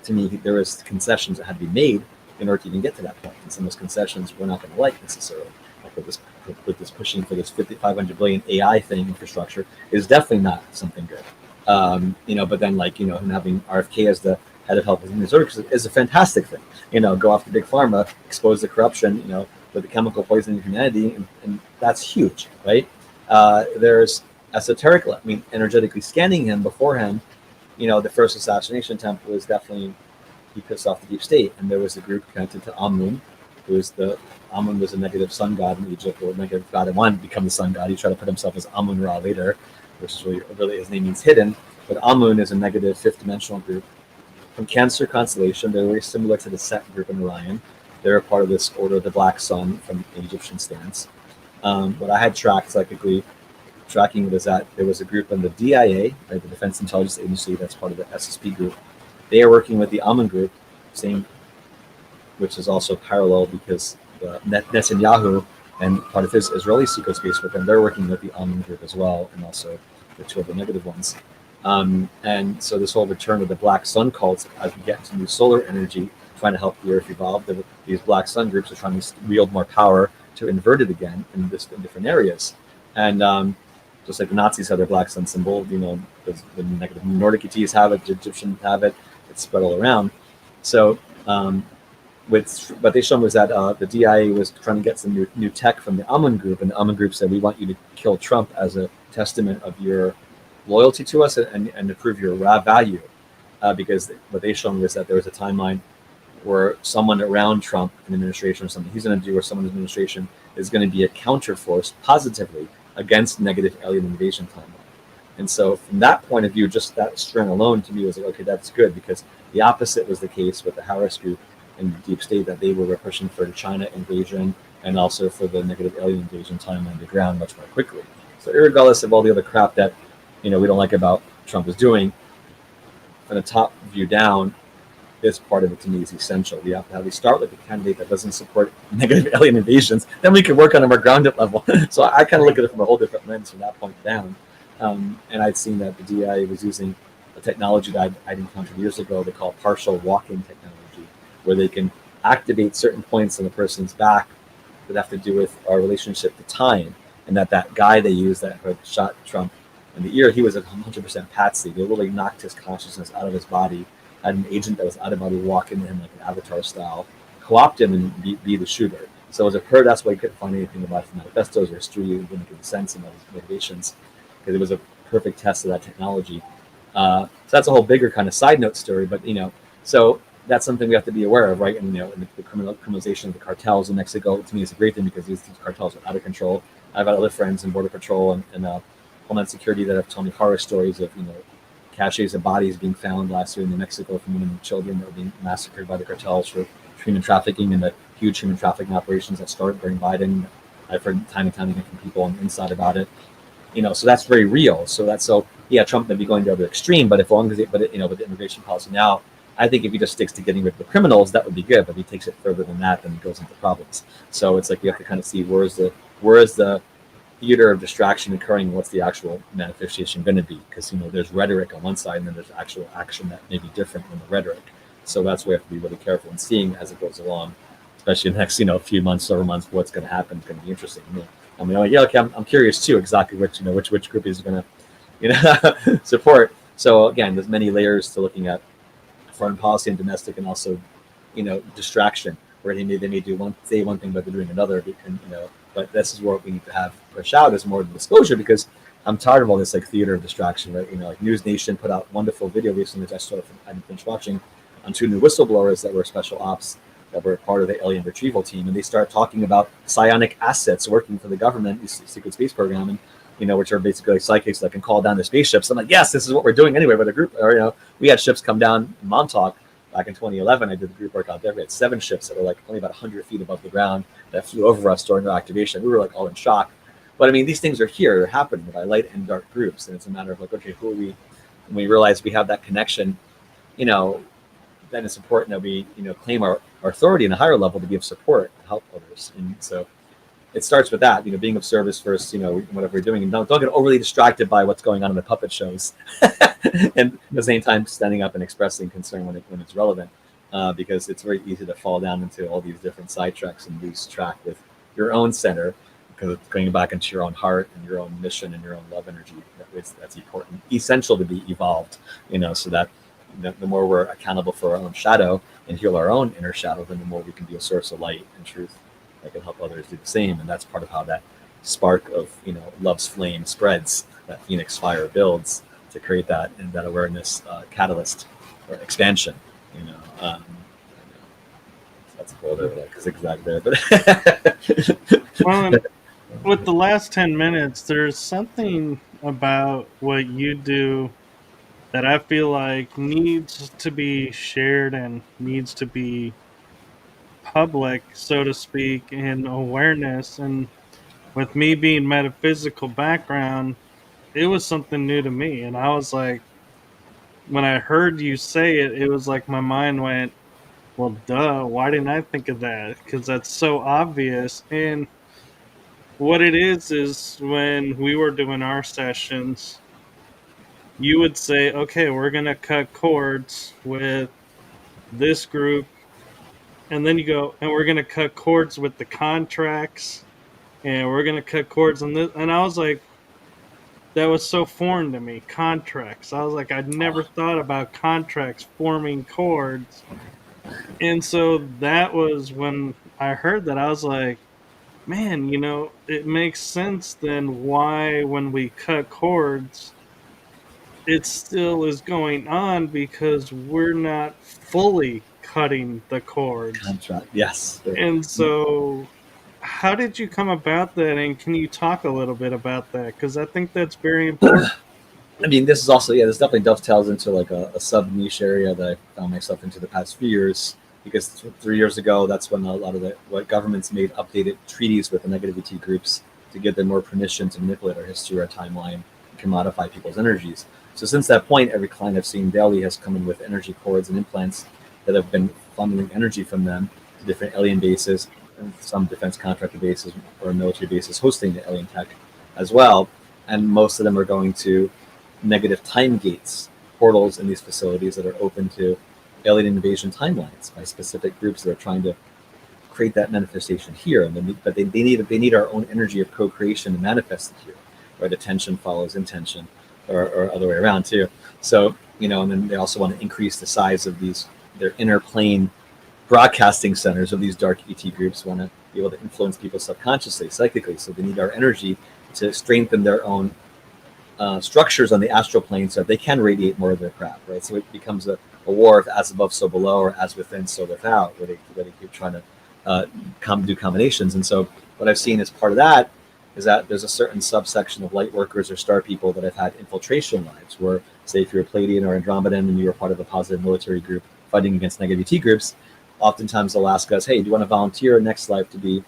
To me, there was concessions that had to be made in order to even get to that point, and some of those concessions we're not going to like necessarily. Like with this pushing for this 500 billion AI thing infrastructure is definitely not something good. But then him having RFK as the head of health and human services is a fantastic thing. Go after big pharma, expose the corruption, with the chemical poisoning of humanity, and that's huge, right? There's esoteric, energetically scanning him beforehand. The first assassination attempt was definitely, he pissed off the deep state, and there was a group connected to Amun, who was Amun was a negative sun god in Egypt, or a negative god, and wanted to become the sun god. He tried to put himself as Amun Ra later, which is really his name means hidden. But Amun is a negative fifth dimensional group from Cancer constellation. They're very similar to the Set group in Orion. They're a part of this Order of the Black Sun from the Egyptian stance. What I had tracked psychically, tracking was that there was a group in the DIA, right, the Defense Intelligence Agency, that's part of the SSP group. They are working with the Amun group, which is also parallel, because Netanyahu and part of his Israeli secret space work, and they're working with the Amun group as well, and also the two of the negative ones. And so this whole return of the Black Sun cults, as we get into new solar energy, trying to help the Earth evolve, these Black Sun groups are trying to wield more power to invert it again in different areas. And just like the Nazis have their black sun symbol. The negative Nordic ETs have it, the Egyptians have it. It's spread all around. So what they shown was that the DIA was trying to get some new tech from the Amun group, and the Amun group said, we want you to kill Trump as a testament of your loyalty to us and to prove your value. Because what they shown was that there was a timeline where someone around Trump in the administration or something he's going to do, or someone in the administration is going to be a counterforce positively against negative alien invasion timeline. And so from that point of view, just that string alone to me was like, okay, that's good, because the opposite was the case with the Harris group and the deep state, that they were pushing for the China invasion and also for the negative alien invasion timeline to ground much more quickly. So irregardless of all the other crap that we don't like about Trump is doing, from the top view down, this part of it to me is essential. We have to start with a candidate that doesn't support negative alien invasions, then we can work on a more grounded level. So I kind of look at it from a whole different lens from that point down. And I'd seen that the DIA was using a technology that I'd encountered years ago. They call partial walking technology, where they can activate certain points on the person's back that have to do with our relationship to time. And that guy they used that had shot Trump in the ear, he was a 100% patsy. They literally knocked his consciousness out of his body, had an agent that was out of body walk into him like an avatar style, co-opt him and be the shooter. So as a per, that's why you couldn't find anything about his manifestos or history. It wouldn't make sense in his motivations, because it was a perfect test of that technology. So that's a whole bigger kind of side note story, but so that's something we have to be aware of, right? And in the criminalization of the cartels in Mexico, to me, is a great thing, because these cartels are out of control. I've had other friends in Border Patrol and Homeland Security that have told me horror stories of caches of bodies being found last year in New Mexico from women and children that were being massacred by the cartels for human trafficking, and the huge human trafficking operations that started during Biden. I've heard time and time again from people on the inside about it. So that's very real. So Trump may be going to the other extreme, but with the immigration policy now, I think if he just sticks to getting rid of the criminals, that would be good. But if he takes it further than that, then he goes into problems. So it's like you have to kind of see where is the theater of distraction occurring, what's the actual manifestation going to be, because there's rhetoric on one side, and then there's actual action that may be different than the rhetoric. So that's why we have to be really careful and seeing as it goes along, especially in the next few months, several months, what's going to happen is going to be interesting. I'm curious too, exactly which group is going to support. So again, there's many layers to looking at foreign policy and domestic, and also distraction, where they may say one thing but they're doing another, and but this is what we need to have push out as more disclosure, because I'm tired of all this theater of distraction, right? Like News Nation put out wonderful video recently that I didn't finish watching, on 2 new whistleblowers that were special ops that were part of the alien retrieval team, and they start talking about psionic assets working for the government, this secret space program, and which are basically like psychics that can call down the spaceships. I'm like, yes, this is what we're doing anyway with a group. Or we had ships come down in Montauk back in 2011. I did the group work out there. We had 7 ships that were like only about 100 feet above the ground that flew over us during our activation. We were like all in shock. But these things are here, they're happening by light and dark groups, and it's a matter of like, okay, who are we? When we realize we have that connection, then it's important that we claim our authority in a higher level to give support, to help others. And so it starts with that, being of service first, whatever we're doing, and don't get overly distracted by what's going on in the puppet shows. And at the same time, standing up and expressing concern when it's relevant, because it's very easy to fall down into all these different sidetracks and lose track with your own center, because it's going back into your own heart and your own mission and your own love energy. That's important, essential to be evolved, so that the more we're accountable for our own shadow and heal our own inner shadow, then the more we can be a source of light and truth that can help others do the same. And that's part of how that spark of love's flame spreads, that phoenix fire builds to create that and that awareness catalyst or expansion. That's a whole other zigzag there, but Well, with the last 10 minutes, there's something about what you do that I feel like needs to be shared and needs to be public, so to speak, in awareness. And with me being metaphysical background, it was something new to me. And I was like, when I heard you say it, it was like my mind went, well, duh, why didn't I think of that? Because that's so obvious. And what it is when we were doing our sessions, you would say, okay, we're going to cut cords with this group. And then you go, and we're going to cut cords with the contracts. And we're going to cut cords on this. And I was like, that was so foreign to me. Contracts. I was like, I'd never thought about contracts forming cords. And so that was when I heard that, I was like, man, it makes sense then why when we cut cords, it still is going on because we're not fully cutting the cords. Contract, yes. And so, how did you come about that? And can you talk a little bit about that? Because I think that's very important. I mean, this is also, this definitely dovetails into like a sub niche area that I found myself into the past few years. Because 3 years ago, that's when a lot of what governments made updated treaties with the negativity groups to give them more permission to manipulate our history, our timeline, and commodify people's energies. So since that point, every client I've seen daily has come in with energy cords and implants that have been funneling energy from them to different alien bases, and some defense contractor bases or military bases hosting the alien tech as well. And most of them are going to negative time gates, portals in these facilities that are open to alien invasion timelines by specific groups that are trying to create that manifestation here. But they need our own energy of co-creation to manifest it here, right? Attention follows intention, or other way around too. So and then they also want to increase the size of their inner plane broadcasting centers of these dark ET groups. Want to be able to influence people subconsciously, psychically. So they need our energy to strengthen their own structures on the astral plane so that they can radiate more of their crap, right? So it becomes a war of as above, so below, or as within, so without, where they keep trying to do combinations. And so what I've seen as part of that is that there's a certain subsection of light workers or star people that have had infiltration lives, where, say, if you're a Pleiadian or Andromedan and you're part of a positive military group fighting against negative ET groups, oftentimes they'll ask us, hey, do you want to volunteer next life to be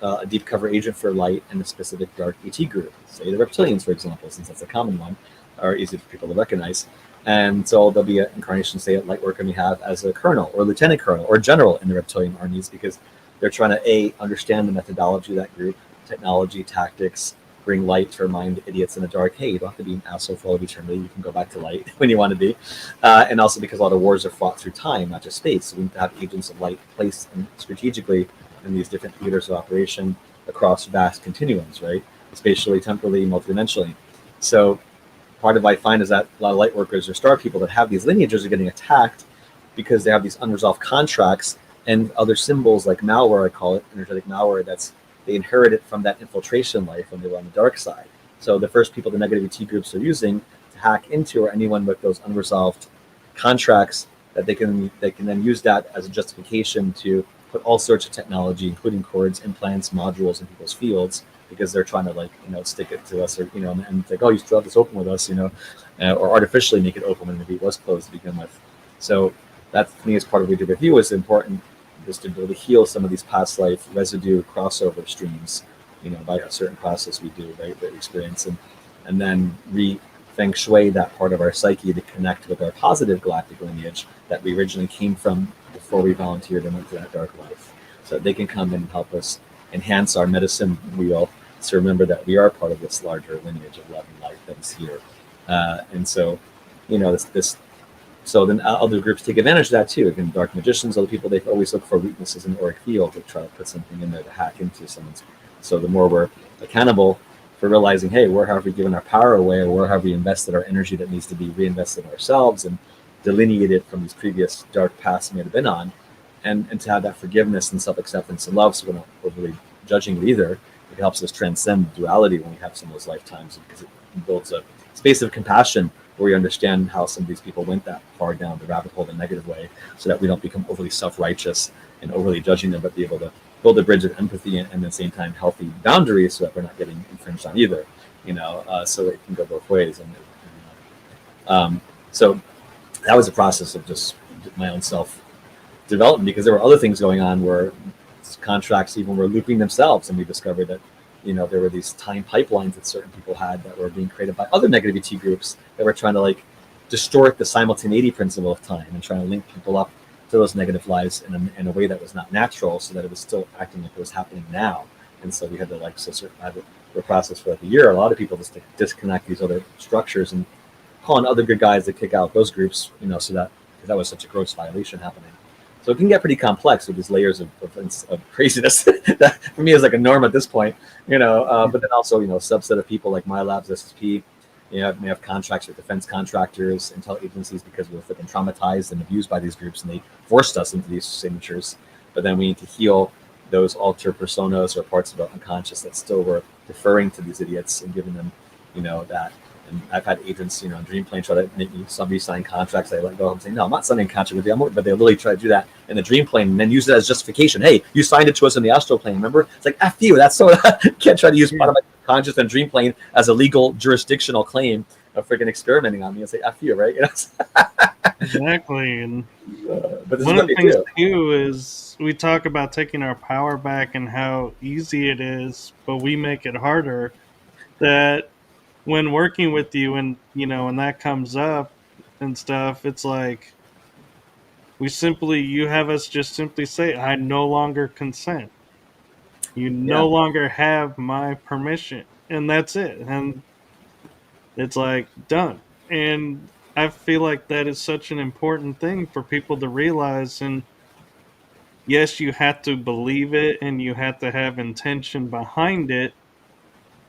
a deep cover agent for light in a specific dark ET group, say the reptilians, for example, since that's a common one, or easy for people to recognize. And so there'll be an incarnation, say, at Lightworker we have as a colonel or lieutenant colonel or general in the reptilian armies, because they're trying to understand the methodology of that group, technology, tactics, bring light to remind idiots in the dark, hey, you don't have to be an asshole for all of eternity, you can go back to light when you want to be. And also because a lot of wars are fought through time, not just space, so we need to have agents of light placed strategically in these different theaters of operation across vast continuums, right? Spatially, temporally, multidimensionally. So part of what I find is that a lot of light workers or star people that have these lineages are getting attacked because they have these unresolved contracts and other symbols like malware, I call it, energetic malware, they inherited from that infiltration life when they were on the dark side. So the first people the negative ET groups are using to hack into are anyone with those unresolved contracts that they can then use that as a justification to put all sorts of technology, including cords, implants, modules in people's fields, because they're trying to stick it to us, or and it's like, oh, you still have this open with us, or artificially make it open when maybe it was closed to begin with. So that, to me, is part of what we do with you. Is important is to be able to heal some of these past life residue crossover streams, by a certain process we do, right, that we experience, and then feng shui that part of our psyche to connect with our positive galactic lineage that we originally came from before we volunteered and went to that dark life, so that they can come in and help us enhance our medicine wheel to remember that we are part of this larger lineage of love and light that is here. And so, so then other groups take advantage of that too. Again, dark magicians, other people, they always look for weaknesses in the auric field to try to put something in there to hack into someone's. So the more we're accountable for realizing, hey, where have we given our power away, or where have we invested our energy that needs to be reinvested in ourselves and delineated from these previous dark paths we may have been on, and to have that forgiveness and self-acceptance and love, so we're not overly judging it either. It helps us transcend duality when we have some of those lifetimes, because it builds a space of compassion where we understand how some of these people went that far down the rabbit hole in a negative way, so that we don't become overly self-righteous and overly judging them, but be able to build a bridge of empathy and at the same time healthy boundaries, so that we're not getting infringed on either, so it can go both ways. So that was a process of just my own self development, because there were other things going on where contracts even were looping themselves, and we discovered that there were these time pipelines that certain people had that were being created by other negative ET groups that were trying to distort the simultaneity principle of time and trying to link people up to those negative lives in a way that was not natural, so that it was still acting like it was happening now. And so we had to have a process for a year. A lot of people just disconnect these other structures and call on other good guys to kick out those groups, so that, because that was such a gross violation happening. So it can get pretty complex with these layers of craziness that for me is like a norm at this point, but then also, subset of people like My Labs, SSP, may have contracts with defense contractors, intel agencies, because we're freaking traumatized and abused by these groups, and they forced us into these signatures. But then we need to heal those alter personas or parts of our unconscious that still were deferring to these idiots and giving them, that. And I've had agents, on Dream Plane try to make somebody sign contracts. I let go and say, no, I'm not signing a contract with you. But they literally try to do that in the Dream Plane and then use it as justification. Hey, you signed it to us in the astral plane, remember? It's like, F you. That's so can't try to use part of my conscious and Dream Plane as a legal jurisdictional claim of freaking experimenting on me. It's like, F you, right? Exactly. And but one of the things too is we talk about taking our power back and how easy it is, but we make it harder. That when working with you and when that comes up and stuff, it's like you have us just simply say, I no longer consent. You no longer have my permission. And that's it. And it's like done. And I feel like that is such an important thing for people to realize. And yes, you have to believe it and you have to have intention behind it.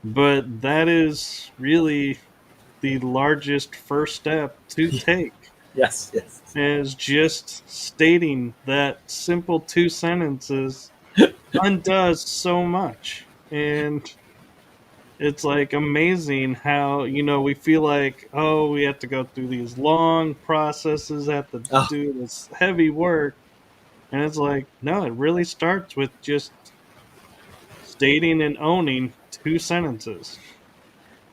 But that is really the largest first step to take. Yes. Is just stating that simple 2 sentences undoes so much. And it's like amazing how, we feel like, oh, we have to go through these long processes, have to do this heavy work. And it's like, no, it really starts with just stating and owning 2 sentences.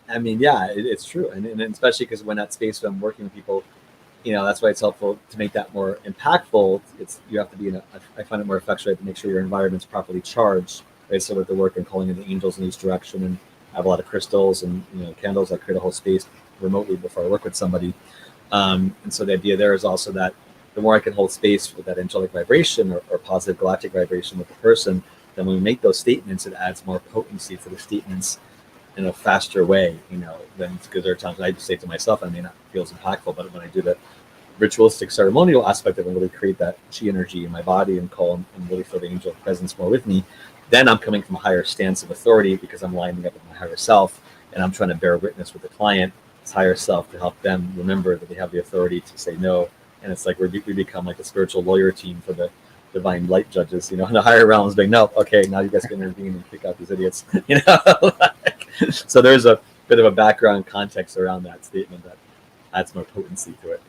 I mean, yeah, it's true. And especially because when that space when I'm working with people, that's why it's helpful to make that more impactful. You have to be I find it more effective to make sure your environment's properly charged, right? So with the work and calling in the angels in each direction, and I have a lot of crystals and candles that create a whole space remotely before I work with somebody. And so the idea there is also that the more I can hold space with that angelic vibration or positive galactic vibration with the person, then when we make those statements, it adds more potency to the statements in a faster way, than because there are times I just say to myself, I may not feel as impactful, but when I do the ritualistic ceremonial aspect of it and really create that chi energy in my body and call and really feel the angel presence more with me, then I'm coming from a higher stance of authority because I'm lining up with my higher self and I'm trying to bear witness with the client, his higher self, to help them remember that they have the authority to say no. And it's like we become like a spiritual lawyer team for the divine light judges, in the higher realms being, no, okay, now you guys can intervene and kick out these idiots, So there's a bit of a background context around that statement that adds more potency to it.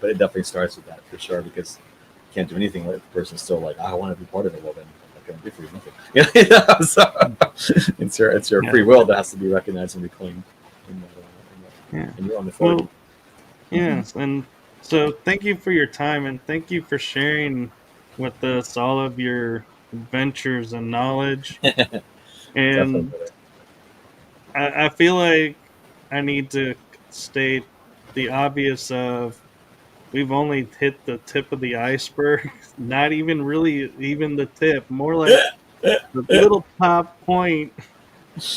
But it definitely starts with that for sure, because you can't do anything if the person's still like, I want to be part of it. Well, then what can I do for you? Nothing. So it's your free will that has to be recognized and reclaimed in your own authority. Well, yes, and so thank you for your time and thank you for sharing with us all of your adventures and knowledge. And I feel like I need to state the obvious of we've only hit the tip of the iceberg, not even really even the tip, more like the little top point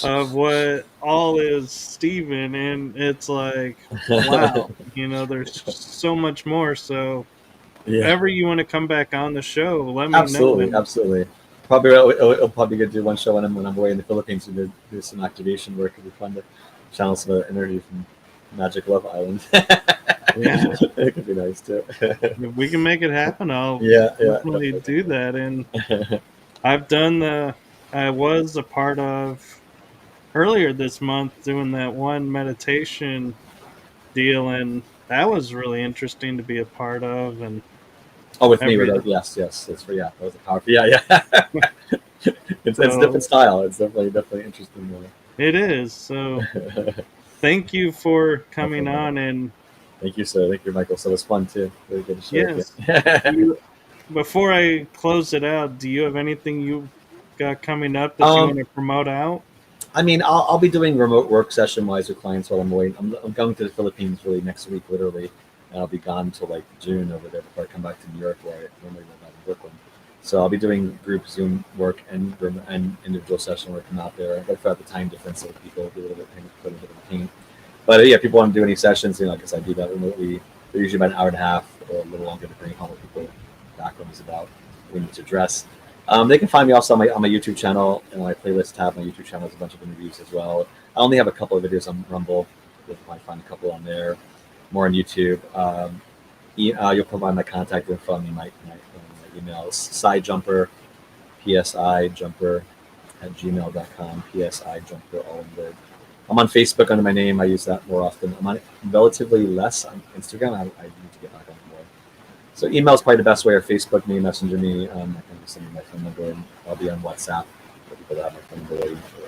of what all is Stephen. And it's like, wow, there's so much more. So if ever you want to come back on the show, let me know. Absolutely. Probably it'll probably get to do one show when I'm away in the Philippines to do some activation work. It'll be fun to channel some energy from Magic Love Island. Yeah, it could be nice too. If we can make it happen, I'll definitely do that. And I was a part of earlier this month doing that one meditation deal, and that was really interesting to be a part of. And with me, yes, that's for that was a powerful, it's a different style. It's definitely interesting. It is. So thank you for coming on. And thank you, sir. Thank you, Michael. So it was fun too. Really good to share. Yes. Before I close it out, do you have anything you got coming up that you want to promote out? I mean, I'll be doing remote work session wise with clients while I'm away. I'm going to the Philippines really next week, literally, and I'll be gone until like June over there before I come back to New York, where I normally live out in Brooklyn. So I'll be doing group Zoom work and individual session work from out there. But throughout the time difference, so people will be a little bit of pain. But yeah, people want to do any sessions, I guess I do that remotely. They're usually about an hour and a half or a little longer, depending on what people background is about, what we need to address. They can find me also on my YouTube channel, and my playlist tab. My YouTube channel has a bunch of interviews as well. I only have a couple of videos on Rumble. You'll probably find a couple on there, more on YouTube. You'll provide my contact info on my email, sidejumper, psijumper@gmail.com, psijumper, all in word. I'm on Facebook under my name. I use that more often. I'm on it relatively less on Instagram. I need to get back on it more. So email is probably the best way, or Facebook me, messenger me. I can just send you my phone number, and I'll be on WhatsApp for people that have my phone number ready for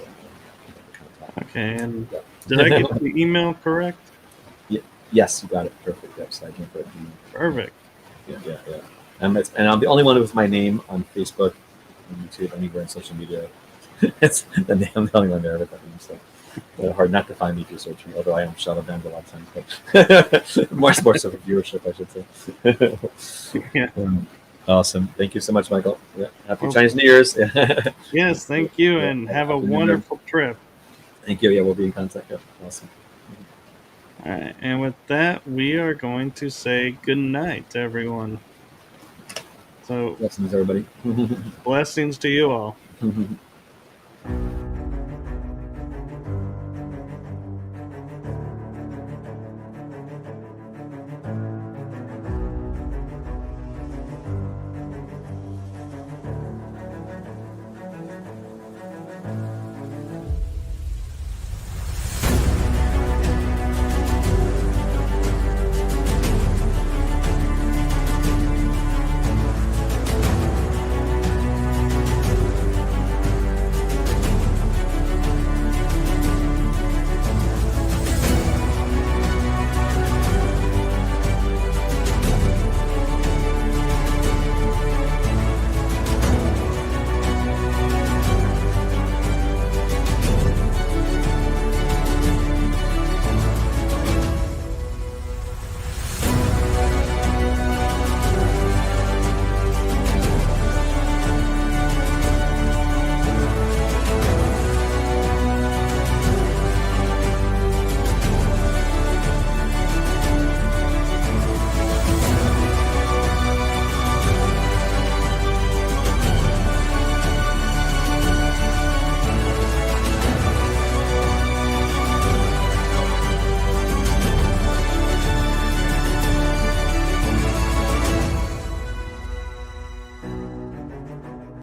contact. Okay, and Yeah. did I get the email correct? Yes, you got it. Perfect. Yep, sidejumper. Perfect. Yeah. And I'm the only one with my name on Facebook, on YouTube, anywhere in social media. It's the name. I'm the only one there with that name. So hard not to find me if you search me. Although I am shadow banned a lot of times, but more so for viewership, I should say. Yeah. Awesome. Thank you so much, Michael. Yeah. Happy Chinese New Year's. Yes, thank you, and have a wonderful trip. Thank you. Yeah, we'll be in contact. Yeah. Awesome. All right, and with that, we are going to say good night to everyone. So, blessings, everybody. blessings to you all.